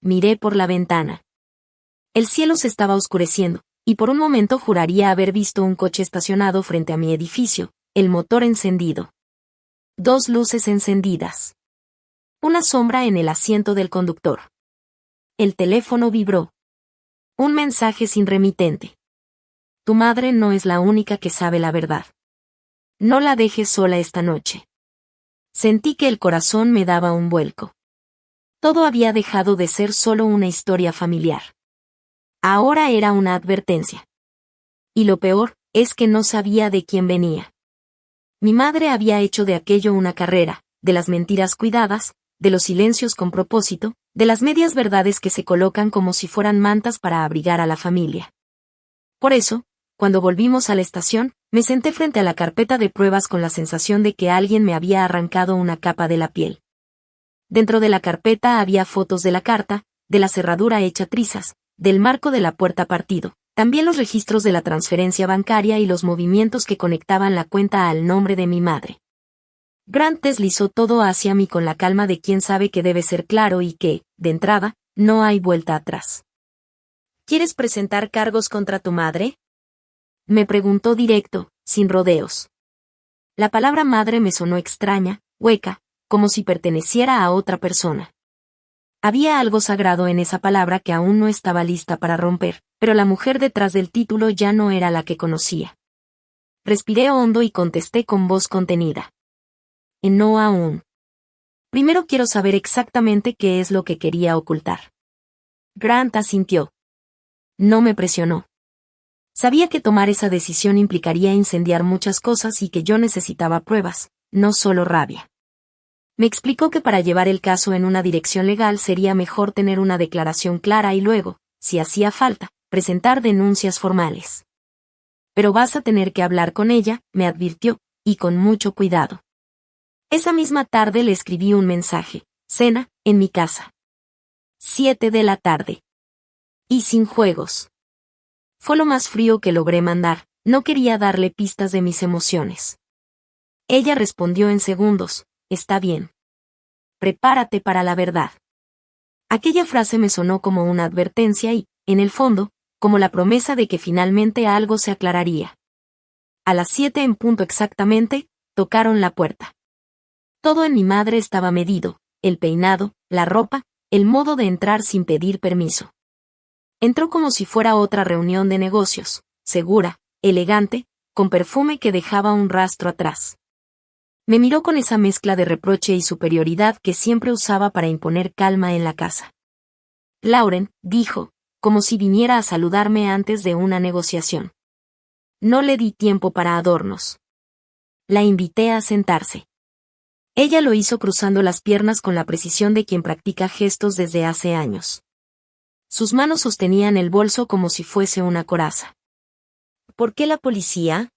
[SPEAKER 1] Miré por la ventana. El cielo se estaba oscureciendo, y por un momento juraría haber visto un coche estacionado frente a mi edificio, el motor encendido. 2 luces encendidas. Una sombra en el asiento del conductor. El teléfono vibró. Un mensaje sin remitente. Tu madre no es la única que sabe la verdad. No la dejes sola esta noche. Sentí que el corazón me daba un vuelco. Todo había dejado de ser solo una historia familiar. Ahora era una advertencia. Y lo peor, es que no sabía de quién venía. Mi madre había hecho de aquello una carrera, de las mentiras cuidadas, de los silencios con propósito, de las medias verdades que se colocan como si fueran mantas para abrigar a la familia. Por eso, cuando volvimos a la estación, me senté frente a la carpeta de pruebas con la sensación de que alguien me había arrancado una capa de la piel. Dentro de la carpeta había fotos de la carta, de la cerradura hecha trizas, del marco de la puerta partido, también los registros de la transferencia bancaria y los movimientos que conectaban la cuenta al nombre de mi madre. Grant deslizó todo hacia mí con la calma de quien sabe que debe ser claro y que, de entrada, no hay vuelta atrás. ¿Quieres presentar cargos contra tu madre? Me preguntó directo, sin rodeos. La palabra madre me sonó extraña, hueca, como si perteneciera a otra persona. Había algo sagrado en esa palabra que aún no estaba lista para romper, pero la mujer detrás del título ya no era la que conocía. Respiré hondo y contesté con voz contenida. No aún. Primero quiero saber exactamente qué es lo que quería ocultar. Grant asintió. No me presionó. Sabía que tomar esa decisión implicaría incendiar muchas cosas y que yo necesitaba pruebas, no solo rabia. Me explicó que para llevar el caso en una dirección legal sería mejor tener una declaración clara y luego, si hacía falta, presentar denuncias formales. Pero vas a tener que hablar con ella, me advirtió, y con mucho cuidado. Esa misma tarde le escribí un mensaje, cena, en mi casa. 7 de la tarde. Y sin juegos. Fue lo más frío que logré mandar, no quería darle pistas de mis emociones. Ella respondió en segundos, está bien. Prepárate para la verdad. Aquella frase me sonó como una advertencia y, en el fondo, como la promesa de que finalmente algo se aclararía. A las 7 en punto exactamente, tocaron la puerta. Todo en mi madre estaba medido, el peinado, la ropa, el modo de entrar sin pedir permiso. Entró como si fuera otra reunión de negocios, segura, elegante, con perfume que dejaba un rastro atrás. Me miró con esa mezcla de reproche y superioridad que siempre usaba para imponer calma en la casa. Lauren, dijo, como si viniera a saludarme antes de una negociación. No le di tiempo para adornos. La invité a sentarse. Ella lo hizo cruzando las piernas con la precisión de quien practica gestos desde hace años. Sus manos sostenían el bolso como si fuese una coraza. ¿Por qué la policía?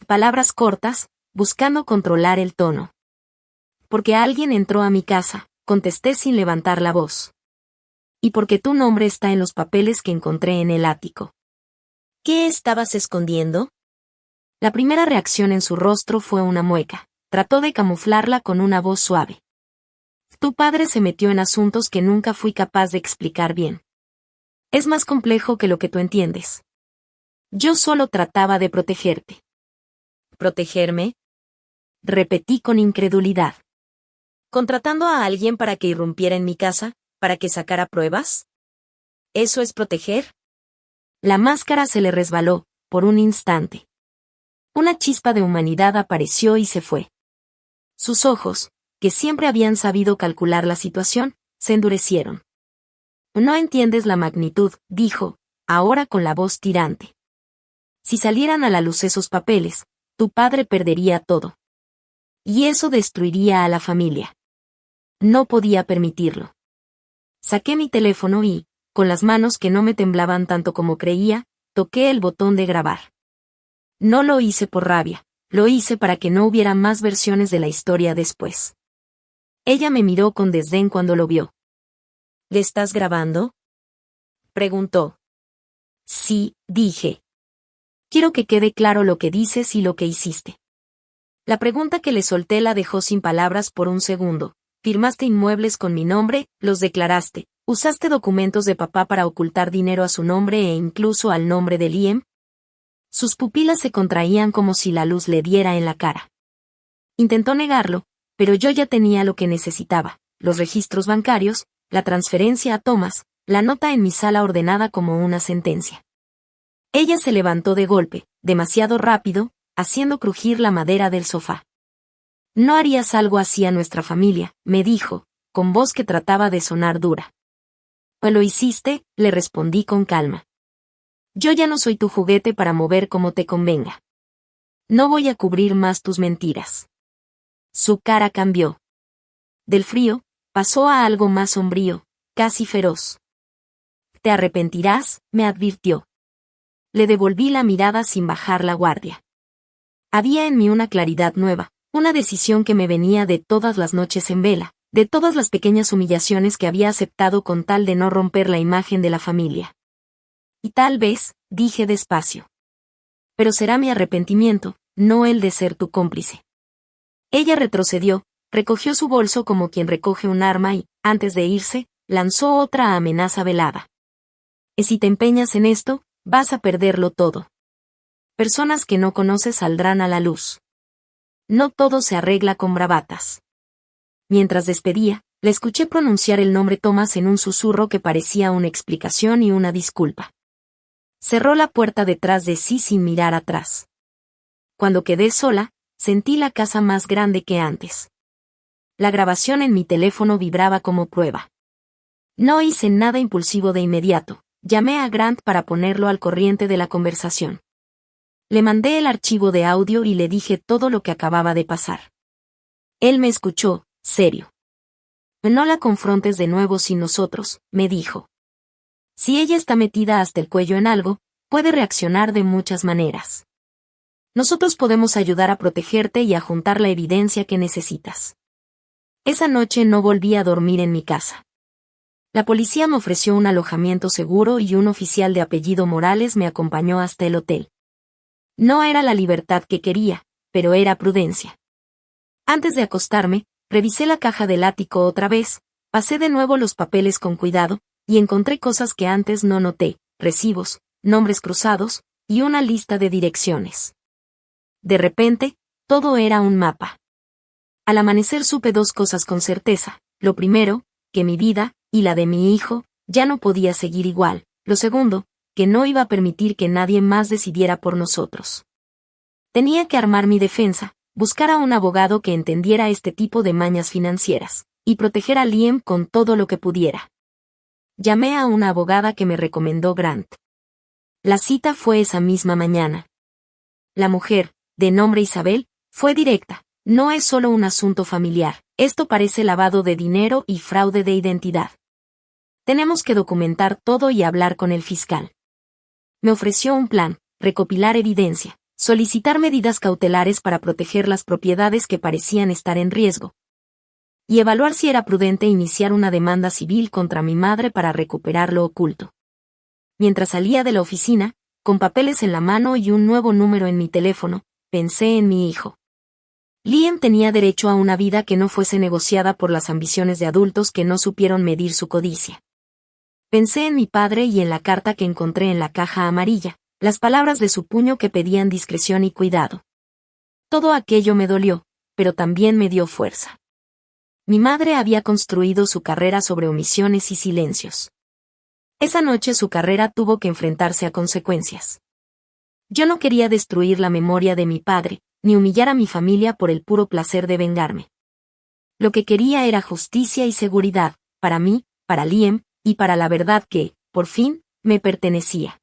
[SPEAKER 1] Palabras cortas, buscando controlar el tono. Porque alguien entró a mi casa, contesté sin levantar la voz. Y porque tu nombre está en los papeles que encontré en el ático. ¿Qué estabas escondiendo? La primera reacción en su rostro fue una mueca. Trató de camuflarla con una voz suave. Tu padre se metió en asuntos que nunca fui capaz de explicar bien. Es más complejo que lo que tú entiendes. Yo solo trataba de protegerte. ¿Protegerme? Repetí con incredulidad. ¿Contratando a alguien para que irrumpiera en mi casa, para que sacara pruebas? ¿Eso es proteger? La máscara se le resbaló, por un instante. Una chispa de humanidad apareció y se fue. Sus ojos, que siempre habían sabido calcular la situación, se endurecieron. No entiendes la magnitud, dijo, ahora con la voz tirante. Si salieran a la luz esos papeles, tu padre perdería todo. Y eso destruiría a la familia. No podía permitirlo. Saqué mi teléfono y, con las manos que no me temblaban tanto como creía, toqué el botón de grabar. No lo hice por rabia, lo hice para que no hubiera más versiones de la historia después. Ella me miró con desdén cuando lo vio. ¿Le estás grabando? Preguntó. Sí, dije. Quiero que quede claro lo que dices y lo que hiciste. La pregunta que le solté la dejó sin palabras por un segundo. Firmaste inmuebles con mi nombre, los declaraste, usaste documentos de papá para ocultar dinero a su nombre e incluso al nombre de Liam. Sus pupilas se contraían como si la luz le diera en la cara. Intentó negarlo, pero yo ya tenía lo que necesitaba, los registros bancarios, la transferencia a Thomas, la nota en mi sala ordenada como una sentencia. Ella se levantó de golpe, demasiado rápido, haciendo crujir la madera del sofá. No harías algo así a nuestra familia, me dijo, con voz que trataba de sonar dura. Pues lo hiciste, le respondí con calma. Yo ya no soy tu juguete para mover como te convenga. No voy a cubrir más tus mentiras. Su cara cambió. Del frío, pasó a algo más sombrío, casi feroz. Te arrepentirás, me advirtió. Le devolví la mirada sin bajar la guardia. Había en mí una claridad nueva, una decisión que me venía de todas las noches en vela, de todas las pequeñas humillaciones que había aceptado con tal de no romper la imagen de la familia. Y tal vez, dije despacio. Pero será mi arrepentimiento, no el de ser tu cómplice. Ella retrocedió, recogió su bolso como quien recoge un arma y, antes de irse, lanzó otra amenaza velada. Y si te empeñas en esto, vas a perderlo todo. Personas que no conoces saldrán a la luz. No todo se arregla con bravatas. Mientras despedía, le escuché pronunciar el nombre Thomas en un susurro que parecía una explicación y una disculpa. Cerró la puerta detrás de sí sin mirar atrás. Cuando quedé sola, sentí la casa más grande que antes. La grabación en mi teléfono vibraba como prueba. No hice nada impulsivo de inmediato, llamé a Grant para ponerlo al corriente de la conversación. Le mandé el archivo de audio y le dije todo lo que acababa de pasar. Él me escuchó, serio. No la confrontes de nuevo sin nosotros, me dijo. Si ella está metida hasta el cuello en algo, puede reaccionar de muchas maneras. Nosotros podemos ayudar a protegerte y a juntar la evidencia que necesitas. Esa noche no volví a dormir en mi casa. La policía me ofreció un alojamiento seguro y un oficial de apellido Morales me acompañó hasta el hotel. No era la libertad que quería, pero era prudencia. Antes de acostarme, revisé la caja del ático otra vez, pasé de nuevo los papeles con cuidado, y encontré cosas que antes no noté, recibos, nombres cruzados, y una lista de direcciones. De repente, todo era un mapa. Al amanecer supe dos cosas con certeza. Lo primero, que mi vida, y la de mi hijo, ya no podía seguir igual. Lo segundo, que no iba a permitir que nadie más decidiera por nosotros. Tenía que armar mi defensa, buscar a un abogado que entendiera este tipo de mañas financieras, y proteger a Liam con todo lo que pudiera. Llamé a una abogada que me recomendó Grant. La cita fue esa misma mañana. La mujer, de nombre Isabel, fue directa. No es solo un asunto familiar, esto parece lavado de dinero y fraude de identidad. Tenemos que documentar todo y hablar con el fiscal. Me ofreció un plan, recopilar evidencia, solicitar medidas cautelares para proteger las propiedades que parecían estar en riesgo, y evaluar si era prudente iniciar una demanda civil contra mi madre para recuperar lo oculto. Mientras salía de la oficina, con papeles en la mano y un nuevo número en mi teléfono, pensé en mi hijo. Liam tenía derecho a una vida que no fuese negociada por las ambiciones de adultos que no supieron medir su codicia. Pensé en mi padre y en la carta que encontré en la caja amarilla, las palabras de su puño que pedían discreción y cuidado. Todo aquello me dolió, pero también me dio fuerza. Mi madre había construido su carrera sobre omisiones y silencios. Esa noche su carrera tuvo que enfrentarse a consecuencias. Yo no quería destruir la memoria de mi padre, ni humillar a mi familia por el puro placer de vengarme. Lo que quería era justicia y seguridad, para mí, para Liam, y para la verdad que, por fin, me pertenecía.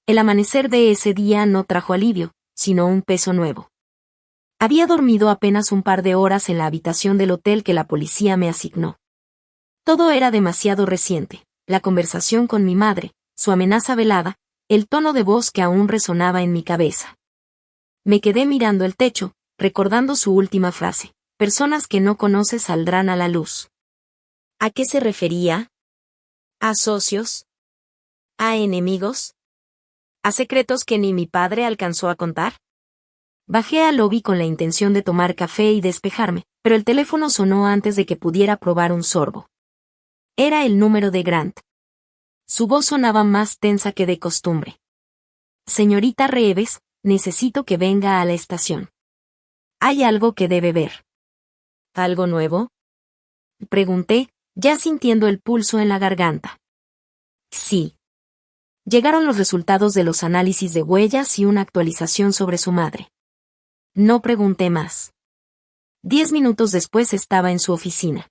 [SPEAKER 1] El amanecer de ese día no trajo alivio, sino un peso nuevo. Había dormido apenas un par de horas en la habitación del hotel que la policía me asignó. Todo era demasiado reciente, la conversación con mi madre, su amenaza velada, el tono de voz que aún resonaba en mi cabeza. Me quedé mirando el techo, recordando su última frase: personas que no conoces saldrán a la luz. ¿A qué se refería? ¿A socios? ¿A enemigos? ¿A secretos que ni mi padre alcanzó a contar? Bajé al lobby con la intención de tomar café y despejarme, pero el teléfono sonó antes de que pudiera probar un sorbo. Era el número de Grant. Su voz sonaba más tensa que de costumbre. Señorita Reeves, necesito que venga a la estación. Hay algo que debe ver. ¿Algo nuevo? Pregunté, ya sintiendo el pulso en la garganta. Sí. Llegaron los resultados de los análisis de huellas y una actualización sobre su madre. No pregunté más. 10 minutos después estaba en su oficina.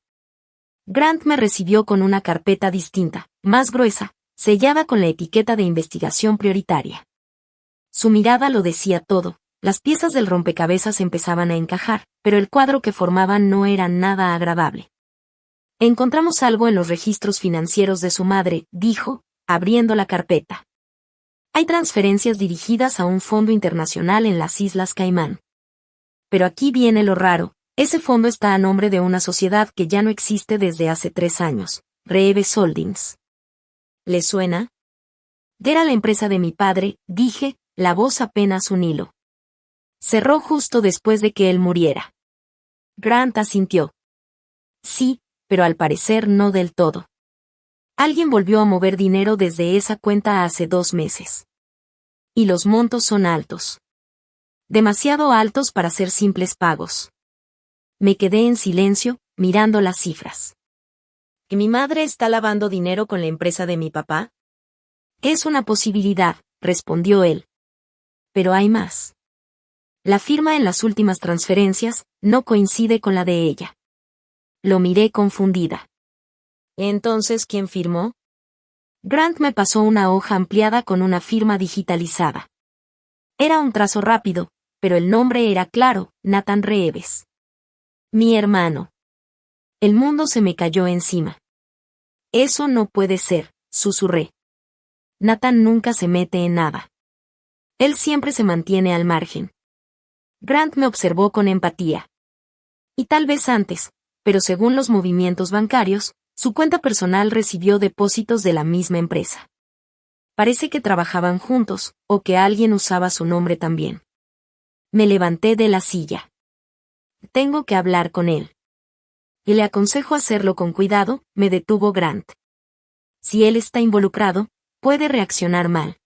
[SPEAKER 1] Grant me recibió con una carpeta distinta, más gruesa, sellada con la etiqueta de investigación prioritaria. Su mirada lo decía todo, las piezas del rompecabezas empezaban a encajar, pero el cuadro que formaban no era nada agradable. Encontramos algo en los registros financieros de su madre, dijo, abriendo la carpeta. Hay transferencias dirigidas a un fondo internacional en las Islas Caimán. Pero aquí viene lo raro, ese fondo está a nombre de una sociedad que ya no existe desde hace 3 años, Reeves Holdings. ¿Le suena? Era la empresa de mi padre, dije, la voz apenas un hilo. Cerró justo después de que él muriera. Grant asintió. Sí, pero al parecer no del todo. Alguien volvió a mover dinero desde esa cuenta hace 2 meses. Y los montos son altos. Demasiado altos para ser simples pagos. Me quedé en silencio, mirando las cifras. ¿Que mi madre está lavando dinero con la empresa de mi papá? Es una posibilidad, respondió él. Pero hay más. La firma en las últimas transferencias no coincide con la de ella. Lo miré confundida. ¿Entonces quién firmó? Grant me pasó una hoja ampliada con una firma digitalizada. Era un trazo rápido, pero el nombre era claro, Nathan Reeves. Mi hermano. El mundo se me cayó encima. Eso no puede ser, susurré. Nathan nunca se mete en nada. Él siempre se mantiene al margen. Grant me observó con empatía. Y tal vez antes, pero según los movimientos bancarios, su cuenta personal recibió depósitos de la misma empresa. Parece que trabajaban juntos, o que alguien usaba su nombre también. Me levanté de la silla. Tengo que hablar con él. Y le aconsejo hacerlo con cuidado, me detuvo Grant. Si él está involucrado, puede reaccionar mal.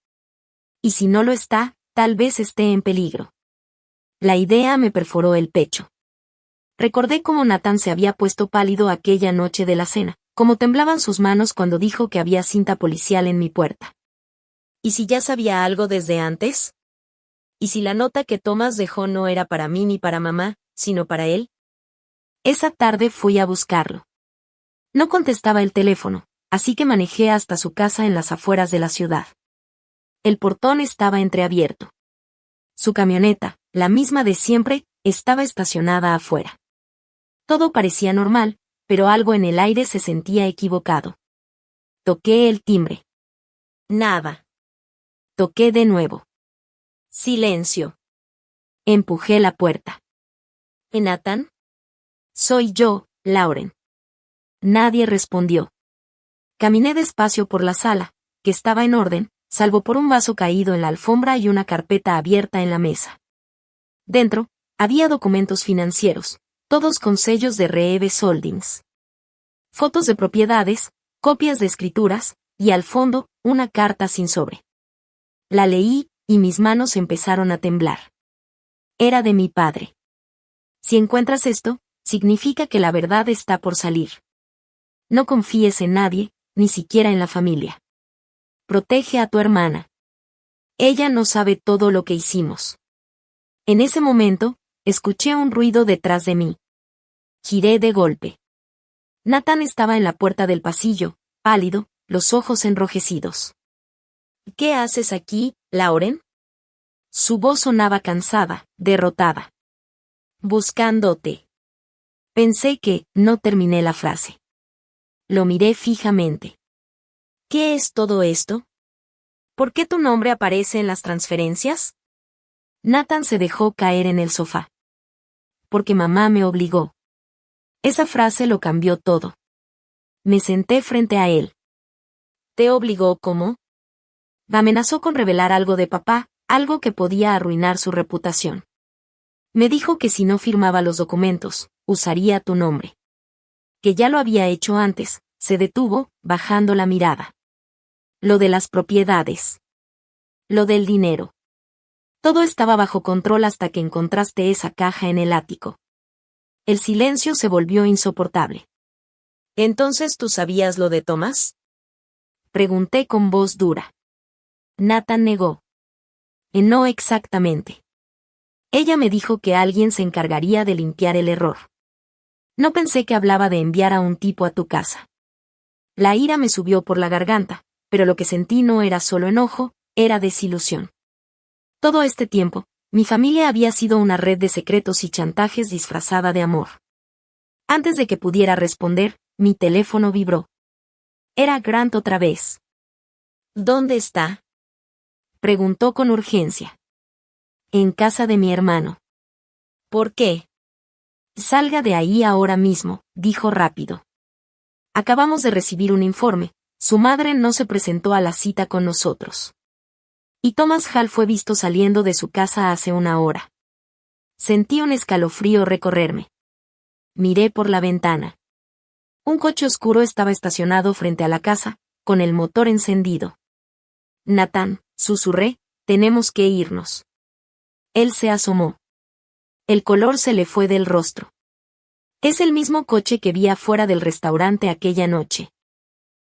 [SPEAKER 1] Y si no lo está, tal vez esté en peligro. La idea me perforó el pecho. Recordé cómo Nathan se había puesto pálido aquella noche de la cena, cómo temblaban sus manos cuando dijo que había cinta policial en mi puerta. ¿Y si ya sabía algo desde antes? ¿Y si la nota que Thomas dejó no era para mí ni para mamá, sino para él? Esa tarde fui a buscarlo. No contestaba el teléfono, así que manejé hasta su casa en las afueras de la ciudad. El portón estaba entreabierto. Su camioneta, la misma de siempre, estaba estacionada afuera. Todo parecía normal, pero algo en el aire se sentía equivocado. Toqué el timbre. Nada. Toqué de nuevo. Silencio. Empujé la puerta. ¿Nathan? Soy yo, Lauren. Nadie respondió. Caminé despacio por la sala, que estaba en orden, salvo por un vaso caído en la alfombra y una carpeta abierta en la mesa. Dentro, había documentos financieros, todos con sellos de Reeves Holdings. Fotos de propiedades, copias de escrituras, y al fondo, una carta sin sobre. La leí, y mis manos empezaron a temblar. Era de mi padre. Si encuentras esto, significa que la verdad está por salir. No confíes en nadie, ni siquiera en la familia. Protege a tu hermana. Ella no sabe todo lo que hicimos. En ese momento, escuché un ruido detrás de mí. Giré de golpe. Nathan estaba en la puerta del pasillo, pálido, los ojos enrojecidos. ¿Qué haces aquí, Lauren? Su voz sonaba cansada, derrotada. Buscándote. Pensé que no terminé la frase. Lo miré fijamente. ¿Qué es todo esto? ¿Por qué tu nombre aparece en las transferencias? Nathan se dejó caer en el sofá. Porque mamá me obligó. Esa frase lo cambió todo. Me senté frente a él. ¿Te obligó cómo? Me amenazó con revelar algo de papá, algo que podía arruinar su reputación. Me dijo que si no firmaba los documentos, usaría tu nombre. Que ya lo había hecho antes, se detuvo, bajando la mirada. Lo de las propiedades. Lo del dinero. Todo estaba bajo control hasta que encontraste esa caja en el ático. El silencio se volvió insoportable. ¿Entonces tú sabías lo de Thomas? Pregunté con voz dura. Nathan negó. No exactamente. Ella me dijo que alguien se encargaría de limpiar el error. No pensé que hablaba de enviar a un tipo a tu casa. La ira me subió por la garganta, pero lo que sentí no era solo enojo, era desilusión. Todo este tiempo, mi familia había sido una red de secretos y chantajes disfrazada de amor. Antes de que pudiera responder, mi teléfono vibró. Era Grant otra vez. ¿Dónde está? Preguntó con urgencia. En casa de mi hermano. ¿Por qué? Salga de ahí ahora mismo, dijo rápido. Acabamos de recibir un informe, su madre no se presentó a la cita con nosotros. Y Thomas Hall fue visto saliendo de su casa hace una hora. Sentí un escalofrío recorrerme. Miré por la ventana. Un coche oscuro estaba estacionado frente a la casa, con el motor encendido. Nathan, susurré, tenemos que irnos. Él se asomó. El color se le fue del rostro. Es el mismo coche que vi afuera del restaurante aquella noche.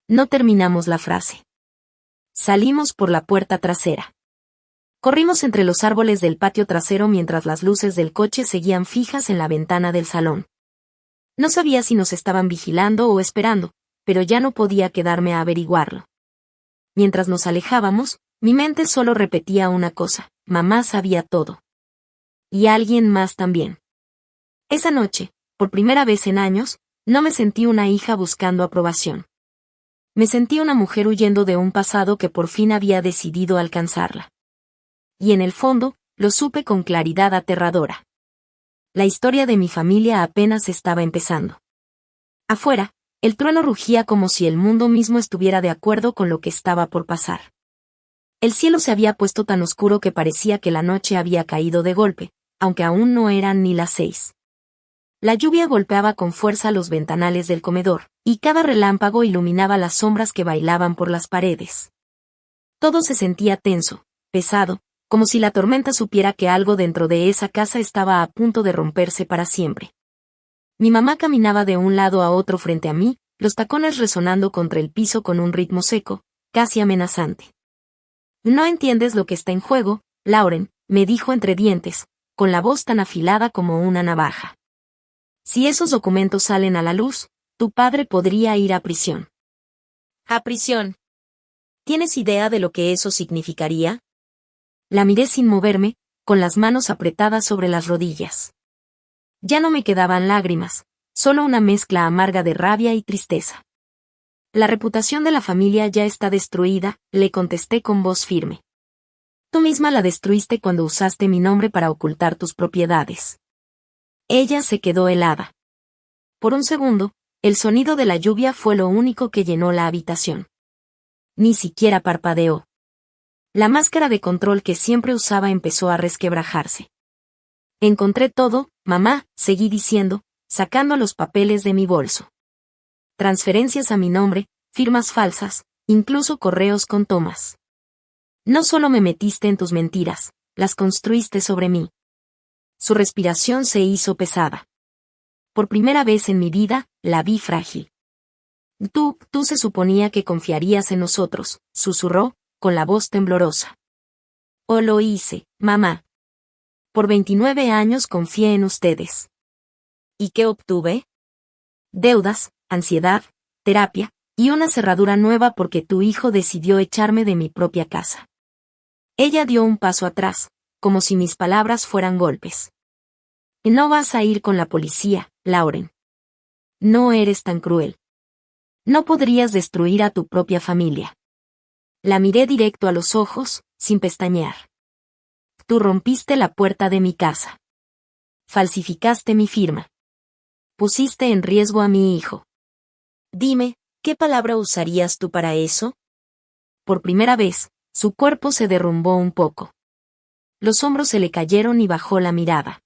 [SPEAKER 1] No terminamos la frase. Salimos por la puerta trasera. Corrimos entre los árboles del patio trasero mientras las luces del coche seguían fijas en la ventana del salón. No sabía si nos estaban vigilando o esperando, pero ya no podía quedarme a averiguarlo. Mientras nos alejábamos, mi mente solo repetía una cosa: mamá sabía todo. Y alguien más también. Esa noche, por primera vez en años, no me sentí una hija buscando aprobación. Me sentí una mujer huyendo de un pasado que por fin había decidido alcanzarla. Y en el fondo, lo supe con claridad aterradora. La historia de mi familia apenas estaba empezando. Afuera, el trueno rugía como si el mundo mismo estuviera de acuerdo con lo que estaba por pasar. El cielo se había puesto tan oscuro que parecía que la noche había caído de golpe, aunque aún no eran ni las 6. La lluvia golpeaba con fuerza los ventanales del comedor, y cada relámpago iluminaba las sombras que bailaban por las paredes. Todo se sentía tenso, pesado, como si la tormenta supiera que algo dentro de esa casa estaba a punto de romperse para siempre. Mi mamá caminaba de un lado a otro frente a mí, los tacones resonando contra el piso con un ritmo seco, casi amenazante. No entiendes lo que está en juego, Lauren, me dijo entre dientes, con la voz tan afilada como una navaja. Si esos documentos salen a la luz, tu padre podría ir a prisión. ¿A prisión? ¿Tienes idea de lo que eso significaría? La miré sin moverme, con las manos apretadas sobre las rodillas. Ya no me quedaban lágrimas, solo una mezcla amarga de rabia y tristeza. La reputación de la familia ya está destruida, le contesté con voz firme. Tú misma la destruiste cuando usaste mi nombre para ocultar tus propiedades. Ella se quedó helada. Por un segundo, el sonido de la lluvia fue lo único que llenó la habitación. Ni siquiera parpadeó. La máscara de control que siempre usaba empezó a resquebrajarse. Encontré todo, mamá, seguí diciendo, sacando los papeles de mi bolso. Transferencias a mi nombre, firmas falsas, incluso correos con tomas. No solo me metiste en tus mentiras, las construiste sobre mí. Su respiración se hizo pesada. Por primera vez en mi vida, la vi frágil. Tú se suponía que confiarías en nosotros, susurró, con la voz temblorosa. Oh, lo hice, mamá. Por 29 años confié en ustedes. ¿Y qué obtuve? Deudas, ansiedad, terapia, y una cerradura nueva porque tu hijo decidió echarme de mi propia casa. Ella dio un paso atrás, como si mis palabras fueran golpes. No vas a ir con la policía, Lauren. No eres tan cruel. No podrías destruir a tu propia familia. La miré directo a los ojos, sin pestañear. Tú rompiste la puerta de mi casa. Falsificaste mi firma. Pusiste en riesgo a mi hijo. Dime, ¿qué palabra usarías tú para eso? Por primera vez, su cuerpo se derrumbó un poco. Los hombros se le cayeron y bajó la mirada.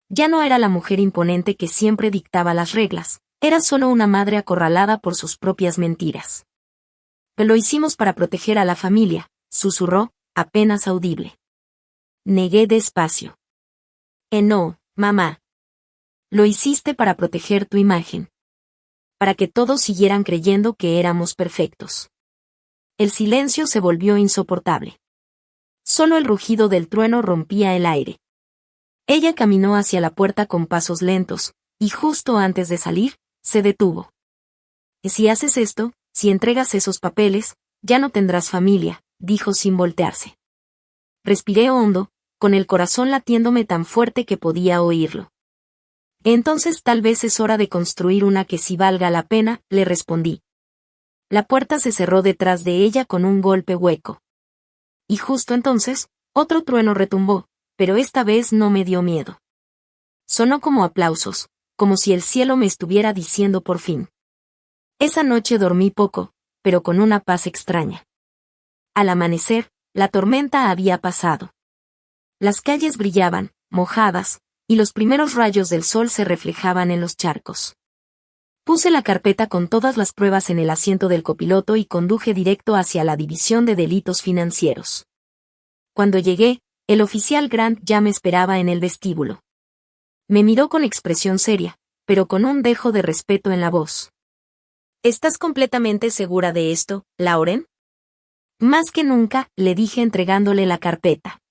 [SPEAKER 1] Ya no era la mujer imponente que siempre dictaba las reglas, era solo una madre acorralada por sus propias mentiras. Pero lo hicimos para proteger a la familia, susurró, apenas audible. Negué despacio. No, mamá. Lo hiciste para proteger tu imagen. Para que todos siguieran creyendo que éramos perfectos. El silencio se volvió insoportable. Solo el rugido del trueno rompía el aire. Ella caminó hacia la puerta con pasos lentos, y justo antes de salir, se detuvo. Si haces esto, si entregas esos papeles, ya no tendrás familia, dijo sin voltearse. Respiré hondo, con el corazón latiéndome tan fuerte que podía oírlo. Entonces tal vez es hora de construir una que sí valga la pena, le respondí. La puerta se cerró detrás de ella con un golpe hueco. Y justo entonces, otro trueno retumbó, pero esta vez no me dio miedo. Sonó como aplausos, como si el cielo me estuviera diciendo por fin. Esa noche dormí poco, pero con una paz extraña. Al amanecer, la tormenta había pasado. Las calles brillaban, mojadas, y los primeros rayos del sol se reflejaban en los charcos. Puse la carpeta con todas las pruebas en el asiento del copiloto y conduje directo hacia la división de delitos financieros. Cuando llegué, el oficial Grant ya me esperaba en el vestíbulo. Me miró con expresión seria, pero con un dejo de respeto en la voz. ¿Estás completamente segura de esto, Lauren? Más que nunca, le dije entregándole la carpeta.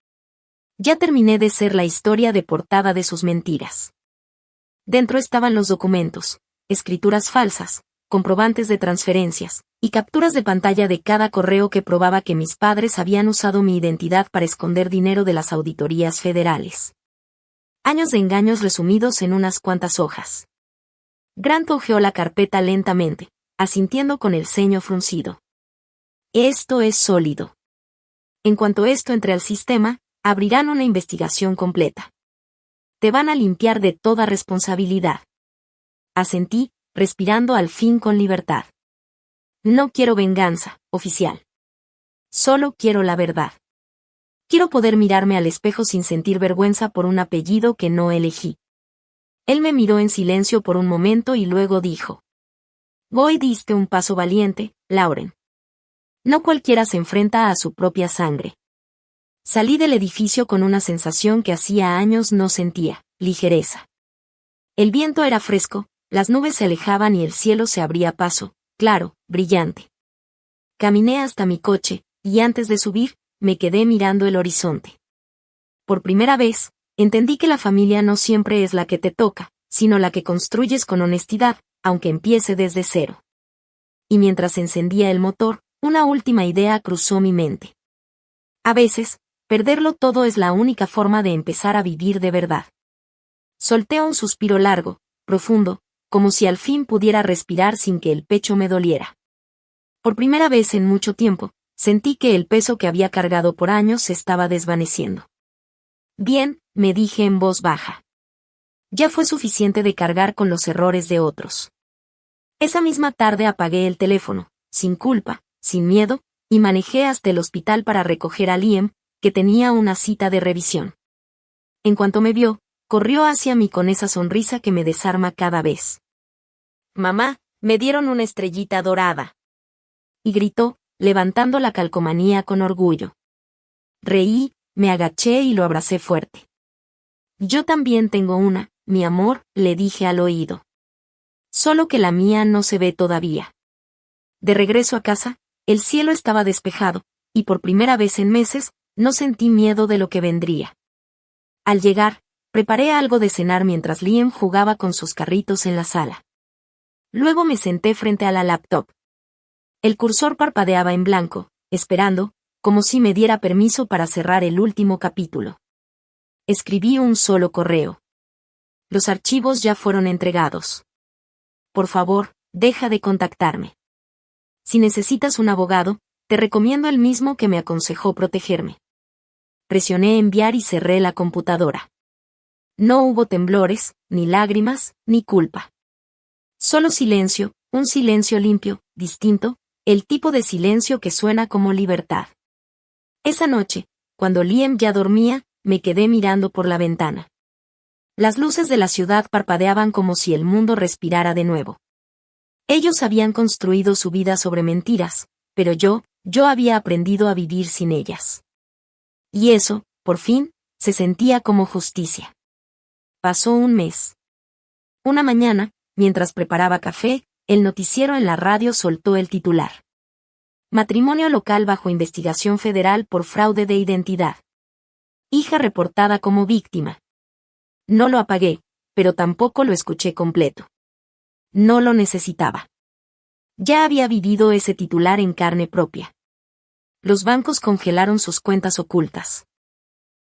[SPEAKER 1] Ya terminé de ser la historia de portada de sus mentiras. Dentro estaban los documentos, escrituras falsas, comprobantes de transferencias, y capturas de pantalla de cada correo que probaba que mis padres habían usado mi identidad para esconder dinero de las auditorías federales. Años de engaños resumidos en unas cuantas hojas. Grant hojeó la carpeta lentamente, asintiendo con el ceño fruncido. Esto es sólido. En cuanto esto entre al sistema, abrirán una investigación completa. Te van a limpiar de toda responsabilidad. Asentí, respirando al fin con libertad. No quiero venganza, oficial. Solo quiero la verdad. Quiero poder mirarme al espejo sin sentir vergüenza por un apellido que no elegí. Él me miró en silencio por un momento y luego dijo. Hoy diste un paso valiente, Lauren. No cualquiera se enfrenta a su propia sangre. Salí del edificio con una sensación que hacía años no sentía, ligereza. El viento era fresco, las nubes se alejaban y el cielo se abría paso, claro, brillante. Caminé hasta mi coche, y antes de subir, me quedé mirando el horizonte. Por primera vez, entendí que la familia no siempre es la que te toca, sino la que construyes con honestidad, aunque empiece desde cero. Y mientras encendía el motor, una última idea cruzó mi mente. A veces, Perderlo todo es la única forma de empezar a vivir de verdad. Solté un suspiro largo, profundo, como si al fin pudiera respirar sin que el pecho me doliera. Por primera vez en mucho tiempo, sentí que el peso que había cargado por años se estaba desvaneciendo. Bien, me dije en voz baja. Ya fue suficiente de cargar con los errores de otros. Esa misma tarde apagué el teléfono, sin culpa, sin miedo, y manejé hasta el hospital para recoger a Liam, que tenía una cita de revisión. En cuanto me vio, corrió hacia mí con esa sonrisa que me desarma cada vez. «Mamá, me dieron una estrellita dorada», y gritó, levantando la calcomanía con orgullo. Reí, me agaché y lo abracé fuerte. «Yo también tengo una, mi amor», le dije al oído. «Solo que la mía no se ve todavía». De regreso a casa, el cielo estaba despejado, y por primera vez en meses, no sentí miedo de lo que vendría. Al llegar, preparé algo de cenar mientras Liam jugaba con sus carritos en la sala. Luego me senté frente a la laptop. El cursor parpadeaba en blanco, esperando, como si me diera permiso para cerrar el último capítulo. Escribí un solo correo. Los archivos ya fueron entregados. Por favor, deja de contactarme. Si necesitas un abogado, te recomiendo el mismo que me aconsejó protegerme. Presioné enviar y cerré la computadora. No hubo temblores, ni lágrimas, ni culpa. Solo silencio, un silencio limpio, distinto, el tipo de silencio que suena como libertad. Esa noche, cuando Liam ya dormía, me quedé mirando por la ventana. Las luces de la ciudad parpadeaban como si el mundo respirara de nuevo. Ellos habían construido su vida sobre mentiras, pero yo había aprendido a vivir sin ellas. Y eso, por fin, se sentía como justicia. Pasó un mes. Una mañana, mientras preparaba café, el noticiero en la radio soltó el titular. Matrimonio local bajo investigación federal por fraude de identidad. Hija reportada como víctima. No lo apagué, pero tampoco lo escuché completo. No lo necesitaba. Ya había vivido ese titular en carne propia. Los bancos congelaron sus cuentas ocultas.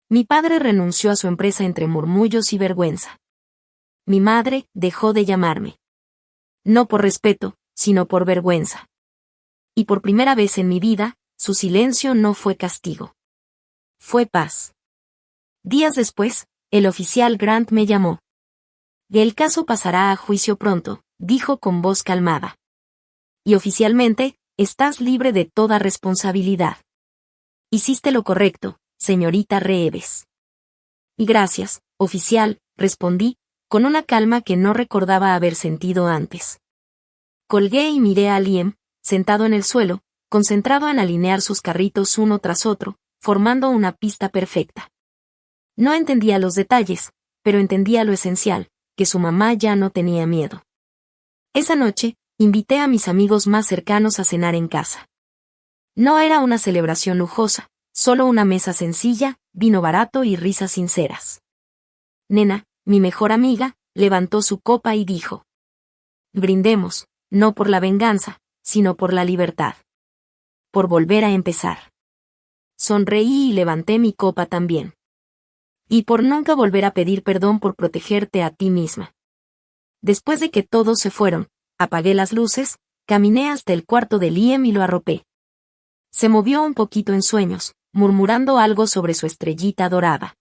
[SPEAKER 1] Mi padre renunció a su empresa entre murmullos y vergüenza. Mi madre dejó de llamarme. No por respeto, sino por vergüenza. Y por primera vez en mi vida, su silencio no fue castigo. Fue paz. Días después, el oficial Grant me llamó. El caso pasará a juicio pronto, dijo con voz calmada. Y oficialmente, estás libre de toda responsabilidad. Hiciste lo correcto, señorita Reeves. Y gracias, oficial, respondí, con una calma que no recordaba haber sentido antes. Colgué y miré a Liam, sentado en el suelo, concentrado en alinear sus carritos uno tras otro, formando una pista perfecta. No entendía los detalles, pero entendía lo esencial, que su mamá ya no tenía miedo. Esa noche, invité a mis amigos más cercanos a cenar en casa. No era una celebración lujosa, solo una mesa sencilla, vino barato y risas sinceras. Nena, mi mejor amiga, levantó su copa y dijo: brindemos, no por la venganza, sino por la libertad. Por volver a empezar. Sonreí y levanté mi copa también. Y por nunca volver a pedir perdón por protegerte a ti misma. Después de que todos se fueron, apagué las luces, caminé hasta el cuarto de Liam y lo arropé. Se movió un poquito en sueños, murmurando algo sobre su estrellita dorada.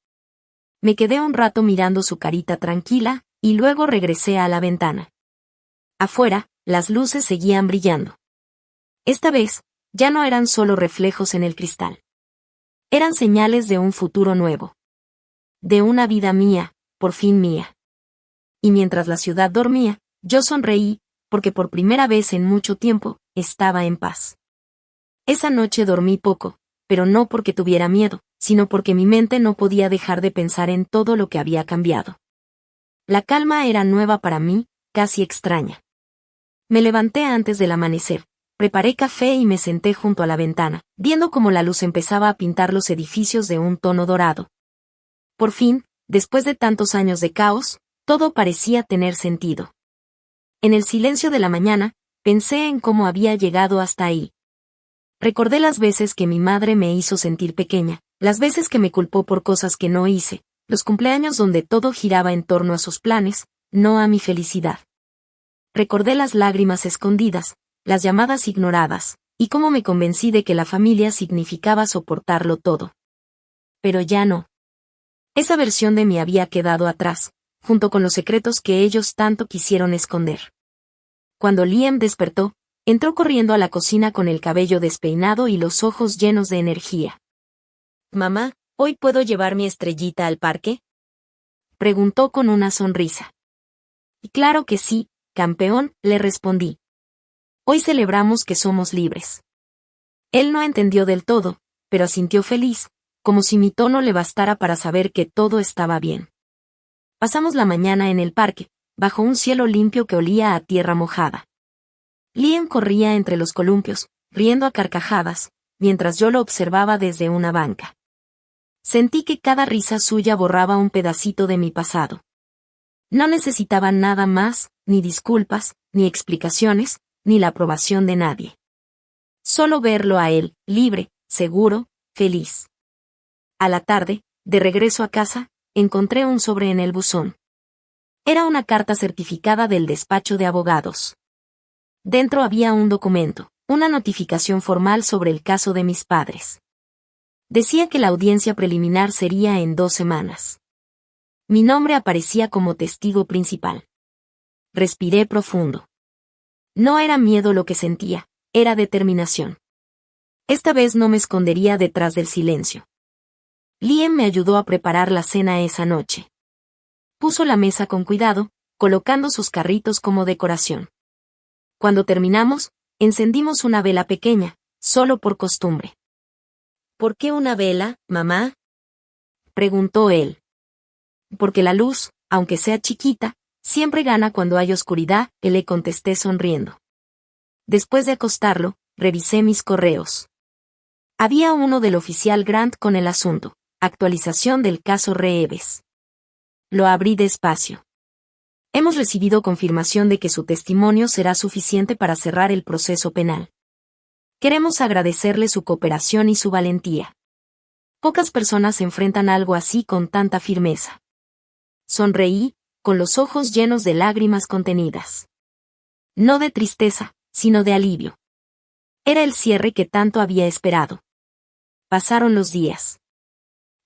[SPEAKER 1] Me quedé un rato mirando su carita tranquila, y luego regresé a la ventana. Afuera, las luces seguían brillando. Esta vez, ya no eran solo reflejos en el cristal. Eran señales de un futuro nuevo. De una vida mía, por fin mía. Y mientras la ciudad dormía, yo sonreí, porque por primera vez en mucho tiempo, estaba en paz. Esa noche dormí poco, pero no porque tuviera miedo, sino porque mi mente no podía dejar de pensar en todo lo que había cambiado. La calma era nueva para mí, casi extraña. Me levanté antes del amanecer, preparé café y me senté junto a la ventana, viendo cómo la luz empezaba a pintar los edificios de un tono dorado. Por fin, después de tantos años de caos, todo parecía tener sentido. En el silencio de la mañana, pensé en cómo había llegado hasta ahí. Recordé las veces que mi madre me hizo sentir pequeña, Las veces que me culpó por cosas que no hice, los cumpleaños donde todo giraba en torno a sus planes, no a mi felicidad. Recordé las lágrimas escondidas, las llamadas ignoradas, y cómo me convencí de que la familia significaba soportarlo todo. Pero ya no. Esa versión de mí había quedado atrás, junto con los secretos que ellos tanto quisieron esconder. Cuando Liam despertó, entró corriendo a la cocina con el cabello despeinado y los ojos llenos de energía. «Mamá, ¿hoy puedo llevar mi estrellita al parque?», preguntó con una sonrisa. «Y claro que sí, campeón», le respondí. «Hoy celebramos que somos libres». Él no entendió del todo, pero asintió feliz, como si mi tono le bastara para saber que todo estaba bien. Pasamos la mañana en el parque, bajo un cielo limpio que olía a tierra mojada. Liam corría entre los columpios, riendo a carcajadas, mientras yo lo observaba desde una banca. Sentí que cada risa suya borraba un pedacito de mi pasado. No necesitaba nada más, ni disculpas, ni explicaciones, ni la aprobación de nadie. Solo verlo a él, libre, seguro, feliz. A la tarde, de regreso a casa, encontré un sobre en el buzón. Era una carta certificada del despacho de abogados. Dentro había un documento, una notificación formal sobre el caso de mis padres. Decía que la audiencia preliminar sería en 2 semanas. Mi nombre aparecía como testigo principal. Respiré profundo. No era miedo lo que sentía, era determinación. Esta vez no me escondería detrás del silencio. Liam me ayudó a preparar la cena esa noche. Puso la mesa con cuidado, colocando sus carritos como decoración. Cuando terminamos, encendimos una vela pequeña, solo por costumbre. «¿Por qué una vela, mamá?», preguntó él. «Porque la luz, aunque sea chiquita, siempre gana cuando hay oscuridad», le contesté sonriendo. Después de acostarlo, revisé mis correos. Había uno del oficial Grant con el asunto: actualización del caso Reeves. Lo abrí despacio. «Hemos recibido confirmación de que su testimonio será suficiente para cerrar el proceso penal. Queremos agradecerle su cooperación y su valentía. Pocas personas enfrentan algo así con tanta firmeza». Sonreí, con los ojos llenos de lágrimas contenidas. No de tristeza, sino de alivio. Era el cierre que tanto había esperado. Pasaron los días.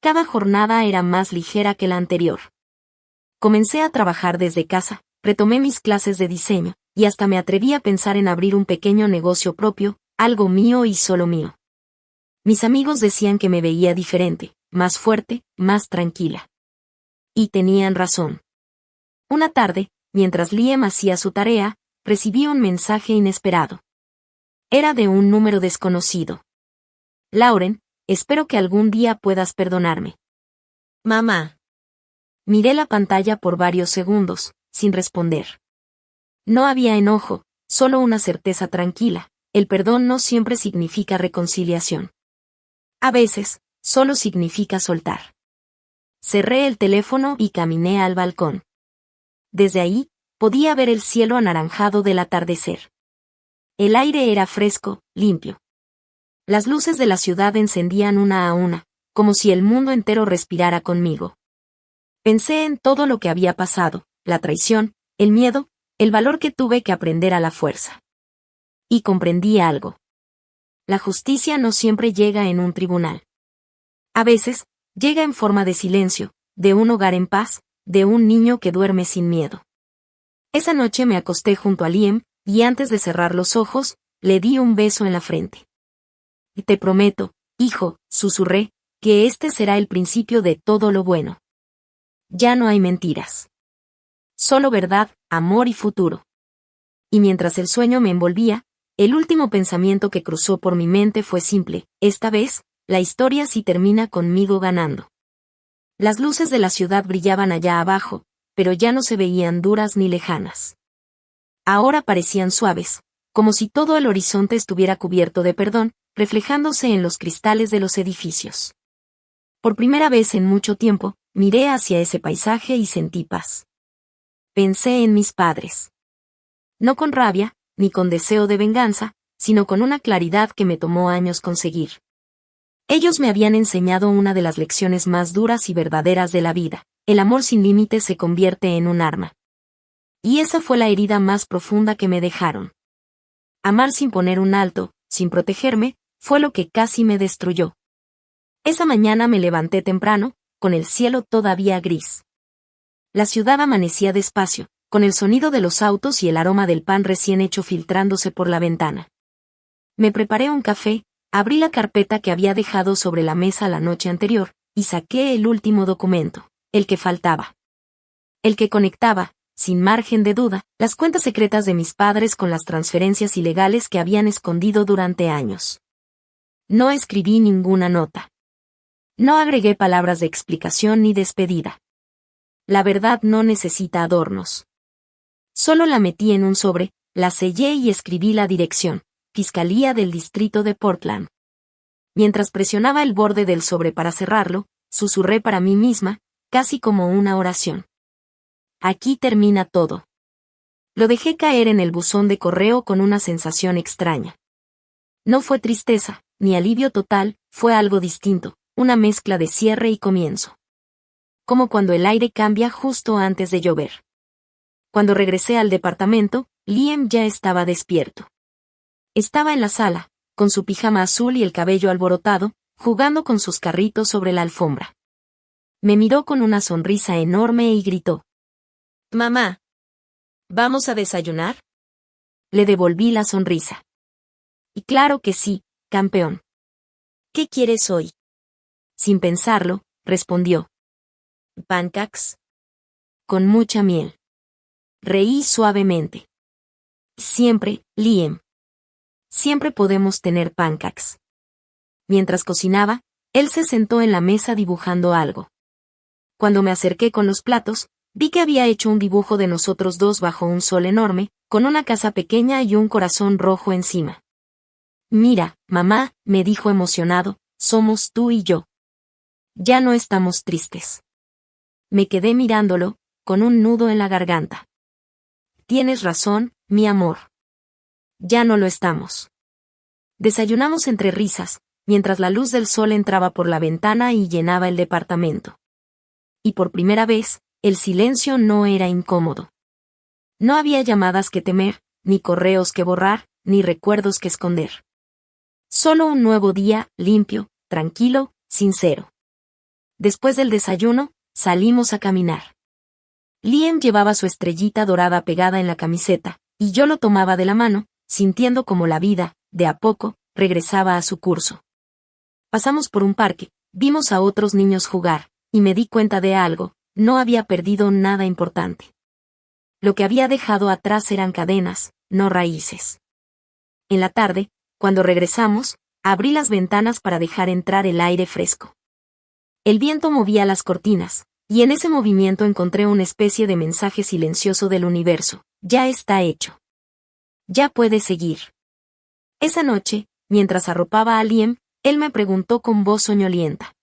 [SPEAKER 1] Cada jornada era más ligera que la anterior. Comencé a trabajar desde casa, retomé mis clases de diseño, y hasta me atreví a pensar en abrir un pequeño negocio propio, algo mío y solo mío. Mis amigos decían que me veía diferente, más fuerte, más tranquila. Y tenían razón. Una tarde, mientras Liam hacía su tarea, recibí un mensaje inesperado. Era de un número desconocido. «Lauren, espero que algún día puedas perdonarme». «Mamá». Miré la pantalla por varios segundos, sin responder. No había enojo, solo una certeza tranquila: el perdón no siempre significa reconciliación. A veces, solo significa soltar. Cerré el teléfono y caminé al balcón. Desde ahí, podía ver el cielo anaranjado del atardecer. El aire era fresco, limpio. Las luces de la ciudad encendían una a una, como si el mundo entero respirara conmigo. Pensé en todo lo que había pasado, la traición, el miedo, el valor que tuve que aprender a la fuerza. Y comprendí algo. La justicia no siempre llega en un tribunal. A veces, llega en forma de silencio, de un hogar en paz, de un niño que duerme sin miedo. Esa noche me acosté junto a Liam, y antes de cerrar los ojos, le di un beso en la frente. «Y te prometo, hijo», susurré, «que este será el principio de todo lo bueno. Ya no hay mentiras. Solo verdad, amor y futuro». Y mientras el sueño me envolvía, el último pensamiento que cruzó por mi mente fue simple: esta vez, la historia sí termina conmigo ganando. Las luces de la ciudad brillaban allá abajo, pero ya no se veían duras ni lejanas. Ahora parecían suaves, como si todo el horizonte estuviera cubierto de perdón, reflejándose en los cristales de los edificios. Por primera vez en mucho tiempo, miré hacia ese paisaje y sentí paz. Pensé en mis padres. No con rabia, ni con deseo de venganza, sino con una claridad que me tomó años conseguir. Ellos me habían enseñado una de las lecciones más duras y verdaderas de la vida: el amor sin límites se convierte en un arma. Y esa fue la herida más profunda que me dejaron. Amar sin poner un alto, sin protegerme, fue lo que casi me destruyó. Esa mañana me levanté temprano, con el cielo todavía gris. La ciudad amanecía despacio, con el sonido de los autos y el aroma del pan recién hecho filtrándose por la ventana. Me preparé un café, abrí la carpeta que había dejado sobre la mesa la noche anterior, y saqué el último documento, el que faltaba. El que conectaba, sin margen de duda, las cuentas secretas de mis padres con las transferencias ilegales que habían escondido durante años. No escribí ninguna nota. No agregué palabras de explicación ni despedida. La verdad no necesita adornos. Solo la metí en un sobre, la sellé y escribí la dirección: Fiscalía del Distrito de Portland. Mientras presionaba el borde del sobre para cerrarlo, susurré para mí misma, casi como una oración: aquí termina todo. Lo dejé caer en el buzón de correo con una sensación extraña. No fue tristeza, ni alivio total, fue algo distinto, una mezcla de cierre y comienzo. Como cuando el aire cambia justo antes de llover. Cuando regresé al departamento, Liam ya estaba despierto. Estaba en la sala, con su pijama azul y el cabello alborotado, jugando con sus carritos sobre la alfombra. Me miró con una sonrisa enorme y gritó: «Mamá, ¿vamos a desayunar?». Le devolví la sonrisa. «Y claro que sí, campeón. ¿Qué quieres hoy?». Sin pensarlo, respondió: «Pancakes. Con mucha miel». Reí suavemente. «Siempre, Liam. Siempre podemos tener pancakes». Mientras cocinaba, él se sentó en la mesa dibujando algo. Cuando me acerqué con los platos, vi que había hecho un dibujo de nosotros dos bajo un sol enorme, con una casa pequeña y un corazón rojo encima. «Mira, mamá», me dijo emocionado, «somos tú y yo. Ya no estamos tristes». Me quedé mirándolo, con un nudo en la garganta. «Tienes razón, mi amor. Ya no lo estamos». Desayunamos entre risas, mientras la luz del sol entraba por la ventana y llenaba el departamento. Y por primera vez, el silencio no era incómodo. No había llamadas que temer, ni correos que borrar, ni recuerdos que esconder. Solo un nuevo día, limpio, tranquilo, sincero. Después del desayuno, salimos a caminar. Liam llevaba su estrellita dorada pegada en la camiseta, y yo lo tomaba de la mano, sintiendo como la vida, de a poco, regresaba a su curso. Pasamos por un parque, vimos a otros niños jugar, y me di cuenta de algo: no había perdido nada importante. Lo que había dejado atrás eran cadenas, no raíces. En la tarde, cuando regresamos, abrí las ventanas para dejar entrar el aire fresco. El viento movía las cortinas, y en ese movimiento encontré una especie de mensaje silencioso del universo: ya está hecho. Ya puedes seguir. Esa noche, mientras arropaba a Liam, él me preguntó con voz soñolienta: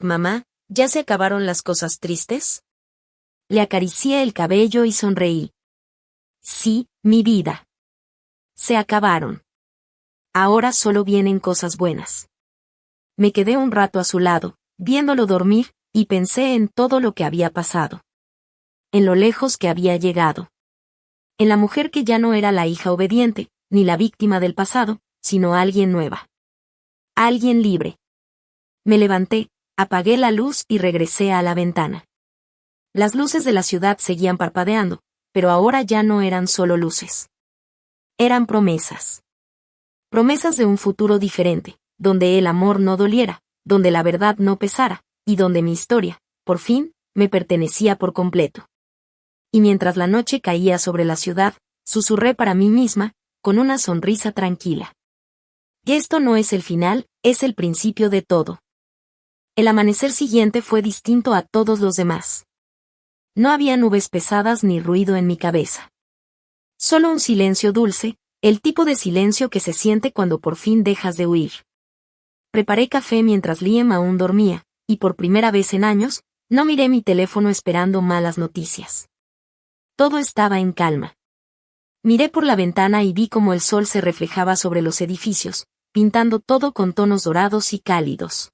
[SPEAKER 1] «Mamá, ¿ya se acabaron las cosas tristes?». Le acaricié el cabello y sonreí. «Sí, mi vida. Se acabaron. Ahora solo vienen cosas buenas». Me quedé un rato a su lado, viéndolo dormir, y pensé en todo lo que había pasado. En lo lejos que había llegado. En la mujer que ya no era la hija obediente, ni la víctima del pasado, sino alguien nueva. Alguien libre. Me levanté, apagué la luz y regresé a la ventana. Las luces de la ciudad seguían parpadeando, pero ahora ya no eran solo luces. Eran promesas. Promesas de un futuro diferente, donde el amor no doliera, donde la verdad no pesara, y donde mi historia, por fin, me pertenecía por completo. Y mientras la noche caía sobre la ciudad, susurré para mí misma, con una sonrisa tranquila: y esto no es el final, es el principio de todo. El amanecer siguiente fue distinto a todos los demás. No había nubes pesadas ni ruido en mi cabeza. Solo un silencio dulce, el tipo de silencio que se siente cuando por fin dejas de huir. Preparé café mientras Liam aún dormía, y por primera vez en años, no miré mi teléfono esperando malas noticias. Todo estaba en calma. Miré por la ventana y vi cómo el sol se reflejaba sobre los edificios, pintando todo con tonos dorados y cálidos.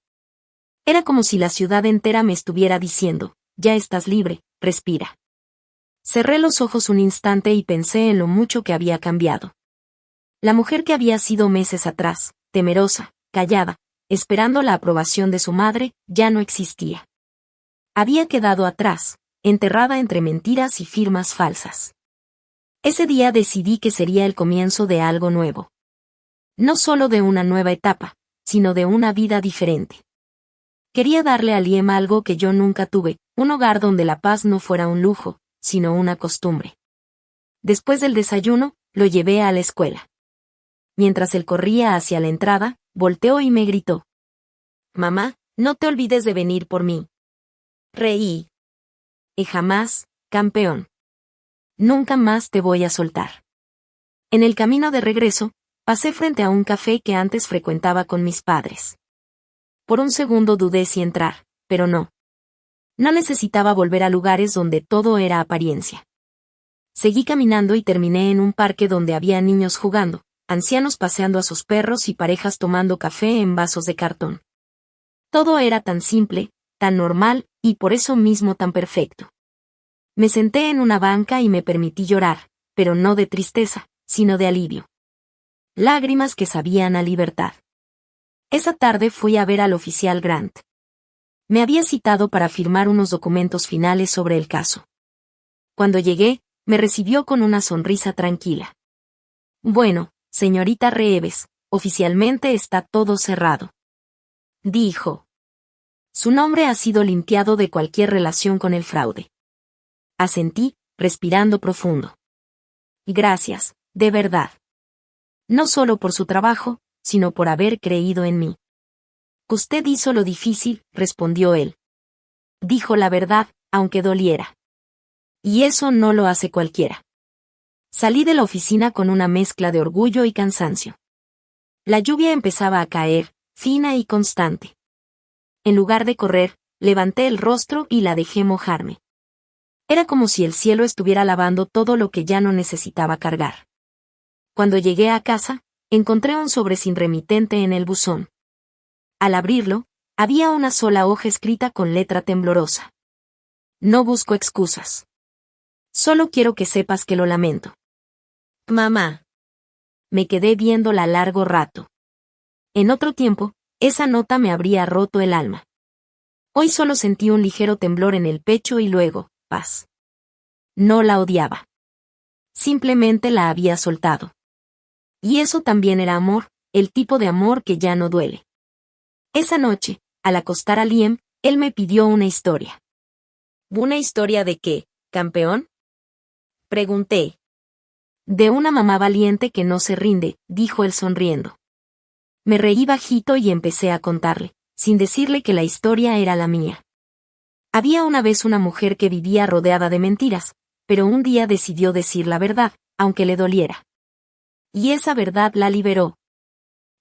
[SPEAKER 1] Era como si la ciudad entera me estuviera diciendo, ya estás libre, respira. Cerré los ojos un instante y pensé en lo mucho que había cambiado. La mujer que había sido meses atrás, temerosa, callada, esperando la aprobación de su madre, ya no existía. Había quedado atrás, enterrada entre mentiras y firmas falsas. Ese día decidí que sería el comienzo de algo nuevo. No solo de una nueva etapa, sino de una vida diferente. Quería darle a Liam algo que yo nunca tuve, un hogar donde la paz no fuera un lujo, sino una costumbre. Después del desayuno, lo llevé a la escuela. Mientras él corría hacia la entrada, volteó y me gritó: «Mamá, no te olvides de venir por mí». Reí. «Y jamás, campeón. Nunca más te voy a soltar». En el camino de regreso, pasé frente a un café que antes frecuentaba con mis padres. Por un segundo dudé si entrar, pero no. No necesitaba volver a lugares donde todo era apariencia. Seguí caminando y terminé en un parque donde había niños jugando, ancianos paseando a sus perros y parejas tomando café en vasos de cartón. Todo era tan simple, tan normal, y por eso mismo tan perfecto. Me senté en una banca y me permití llorar, pero no de tristeza, sino de alivio. Lágrimas que sabían a libertad. Esa tarde fui a ver al oficial Grant. Me había citado para firmar unos documentos finales sobre el caso. Cuando llegué, me recibió con una sonrisa tranquila. «Bueno, señorita Reeves, oficialmente está todo cerrado», dijo. Su nombre ha sido limpiado de cualquier relación con el fraude. Asentí, respirando profundo. Gracias, de verdad. No solo por su trabajo, sino por haber creído en mí. Usted hizo lo difícil, respondió él. Dijo la verdad, aunque doliera. Y eso no lo hace cualquiera. Salí de la oficina con una mezcla de orgullo y cansancio. La lluvia empezaba a caer, fina y constante. En lugar de correr, levanté el rostro y la dejé mojarme. Era como si el cielo estuviera lavando todo lo que ya no necesitaba cargar. Cuando llegué a casa, encontré un sobre sin remitente en el buzón. Al abrirlo, había una sola hoja escrita con letra temblorosa. No busco excusas. Solo quiero que sepas que lo lamento. Mamá. Me quedé viéndola largo rato. En otro tiempo, esa nota me habría roto el alma. Hoy solo sentí un ligero temblor en el pecho y luego, paz. No la odiaba. Simplemente la había soltado. Y eso también era amor, el tipo de amor que ya no duele. Esa noche, al acostar a Liam, él me pidió una historia. ¿Una historia de qué, campeón?, pregunté. De una mamá valiente que no se rinde, dijo él sonriendo. Me reí bajito y empecé a contarle, sin decirle que la historia era la mía. Había una vez una mujer que vivía rodeada de mentiras, pero un día decidió decir la verdad, aunque le doliera. Y esa verdad la liberó.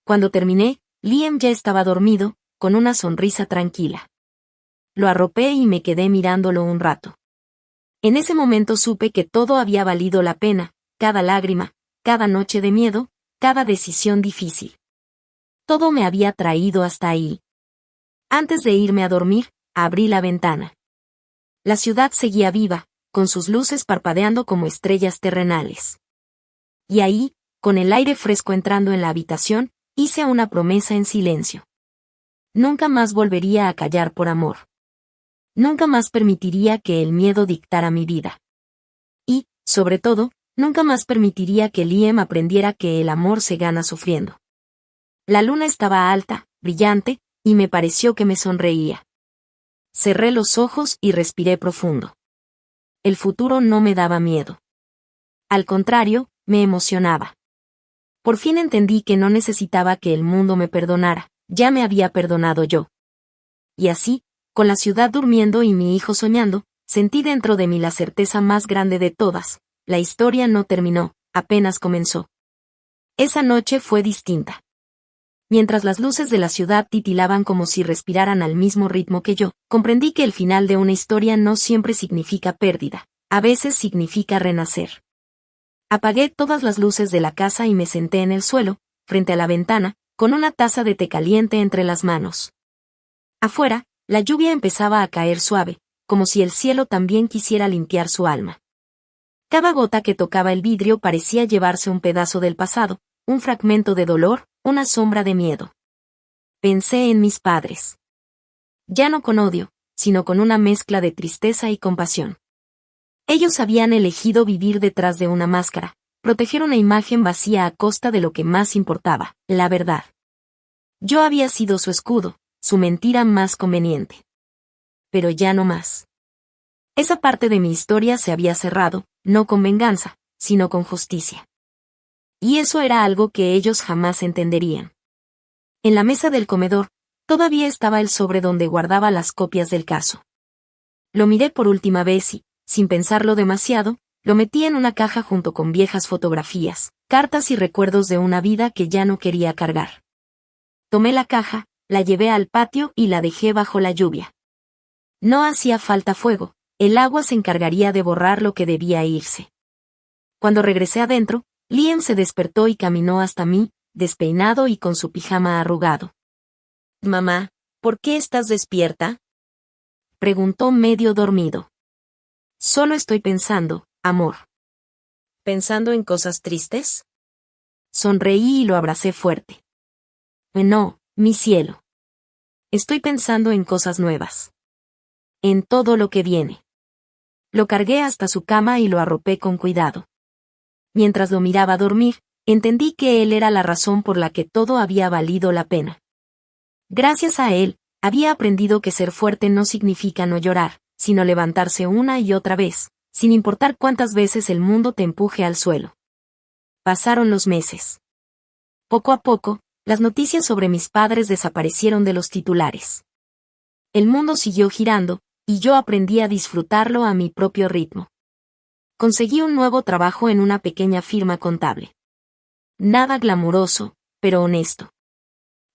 [SPEAKER 1] Cuando terminé, Liam ya estaba dormido, con una sonrisa tranquila. Lo arropé y me quedé mirándolo un rato. En ese momento supe que todo había valido la pena, cada lágrima, cada noche de miedo, cada decisión difícil. Todo me había traído hasta ahí. Antes de irme a dormir, abrí la ventana. La ciudad seguía viva, con sus luces parpadeando como estrellas terrenales. Y ahí, con el aire fresco entrando en la habitación, hice una promesa en silencio. Nunca más volvería a callar por amor. Nunca más permitiría que el miedo dictara mi vida. Y, sobre todo, nunca más permitiría que Liam aprendiera que el amor se gana sufriendo. La luna estaba alta, brillante, y me pareció que me sonreía. Cerré los ojos y respiré profundo. El futuro no me daba miedo. Al contrario, me emocionaba. Por fin entendí que no necesitaba que el mundo me perdonara, ya me había perdonado yo. Y así, con la ciudad durmiendo y mi hijo soñando, sentí dentro de mí la certeza más grande de todas: la historia no terminó, apenas comenzó. Esa noche fue distinta. Mientras las luces de la ciudad titilaban como si respiraran al mismo ritmo que yo, comprendí que el final de una historia no siempre significa pérdida, a veces significa renacer. Apagué todas las luces de la casa y me senté en el suelo, frente a la ventana, con una taza de té caliente entre las manos. Afuera, la lluvia empezaba a caer suave, como si el cielo también quisiera limpiar su alma. Cada gota que tocaba el vidrio parecía llevarse un pedazo del pasado, un fragmento de dolor, una sombra de miedo. Pensé en mis padres. Ya no con odio, sino con una mezcla de tristeza y compasión. Ellos habían elegido vivir detrás de una máscara, proteger una imagen vacía a costa de lo que más importaba, la verdad. Yo había sido su escudo, su mentira más conveniente. Pero ya no más. Esa parte de mi historia se había cerrado, no con venganza, sino con justicia. Y eso era algo que ellos jamás entenderían. En la mesa del comedor, todavía estaba el sobre donde guardaba las copias del caso. Lo miré por última vez y, sin pensarlo demasiado, lo metí en una caja junto con viejas fotografías, cartas y recuerdos de una vida que ya no quería cargar. Tomé la caja, la llevé al patio y la dejé bajo la lluvia. No hacía falta fuego, el agua se encargaría de borrar lo que debía irse. Cuando regresé adentro, Liam se despertó y caminó hasta mí, despeinado y con su pijama arrugado. «Mamá, ¿por qué estás despierta?», preguntó medio dormido. «Solo estoy pensando, amor». «¿Pensando en cosas tristes?». Sonreí y lo abracé fuerte. «No, mi cielo. Estoy pensando en cosas nuevas. En todo lo que viene». Lo cargué hasta su cama y lo arropé con cuidado. Mientras lo miraba dormir, entendí que él era la razón por la que todo había valido la pena. Gracias a él, había aprendido que ser fuerte no significa no llorar, sino levantarse una y otra vez, sin importar cuántas veces el mundo te empuje al suelo. Pasaron los meses. Poco a poco, las noticias sobre mis padres desaparecieron de los titulares. El mundo siguió girando, y yo aprendí a disfrutarlo a mi propio ritmo. Conseguí un nuevo trabajo en una pequeña firma contable. Nada glamuroso, pero honesto.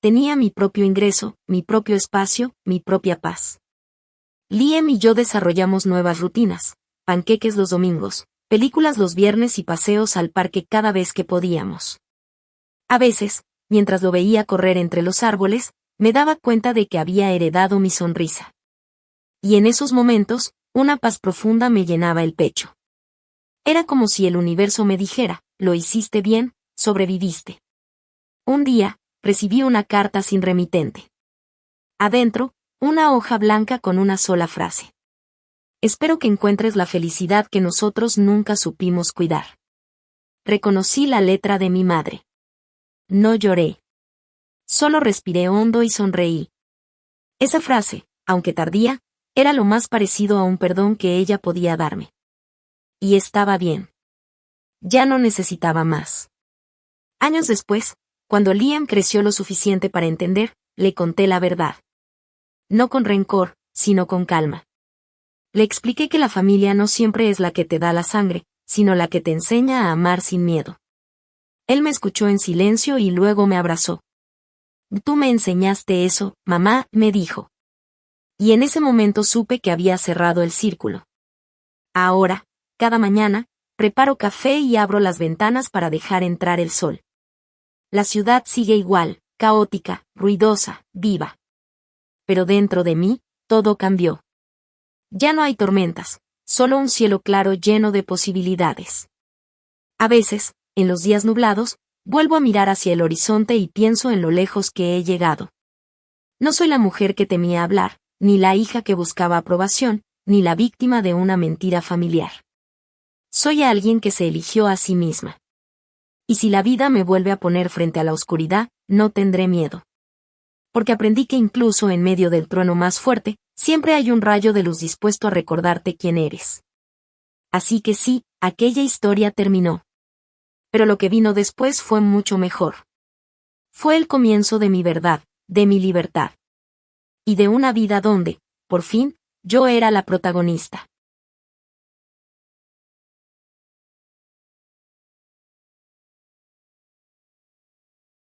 [SPEAKER 1] Tenía mi propio ingreso, mi propio espacio, mi propia paz. Liam y yo desarrollamos nuevas rutinas, panqueques los domingos, películas los viernes y paseos al parque cada vez que podíamos. A veces, mientras lo veía correr entre los árboles, me daba cuenta de que había heredado mi sonrisa. Y en esos momentos, una paz profunda me llenaba el pecho. Era como si el universo me dijera, lo hiciste bien, sobreviviste. Un día, recibí una carta sin remitente. Adentro, una hoja blanca con una sola frase. Espero que encuentres la felicidad que nosotros nunca supimos cuidar. Reconocí la letra de mi madre. No lloré. Solo respiré hondo y sonreí. Esa frase, aunque tardía, era lo más parecido a un perdón que ella podía darme. Y estaba bien. Ya no necesitaba más. Años después, cuando Liam creció lo suficiente para entender, le conté la verdad. No con rencor, sino con calma. Le expliqué que la familia no siempre es la que te da la sangre, sino la que te enseña a amar sin miedo. Él me escuchó en silencio y luego me abrazó. «Tú me enseñaste eso, mamá», me dijo. Y en ese momento supe que había cerrado el círculo. Ahora, cada mañana, preparo café y abro las ventanas para dejar entrar el sol. La ciudad sigue igual, caótica, ruidosa, viva. Pero dentro de mí, todo cambió. Ya no hay tormentas, solo un cielo claro lleno de posibilidades. A veces, en los días nublados, vuelvo a mirar hacia el horizonte y pienso en lo lejos que he llegado. No soy la mujer que temía hablar, ni la hija que buscaba aprobación, ni la víctima de una mentira familiar. Soy alguien que se eligió a sí misma. Y si la vida me vuelve a poner frente a la oscuridad, no tendré miedo. Porque aprendí que incluso en medio del trueno más fuerte, siempre hay un rayo de luz dispuesto a recordarte quién eres. Así que sí, aquella historia terminó. Pero lo que vino después fue mucho mejor. Fue el comienzo de mi verdad, de mi libertad. Y de una vida donde, por fin, yo era la protagonista.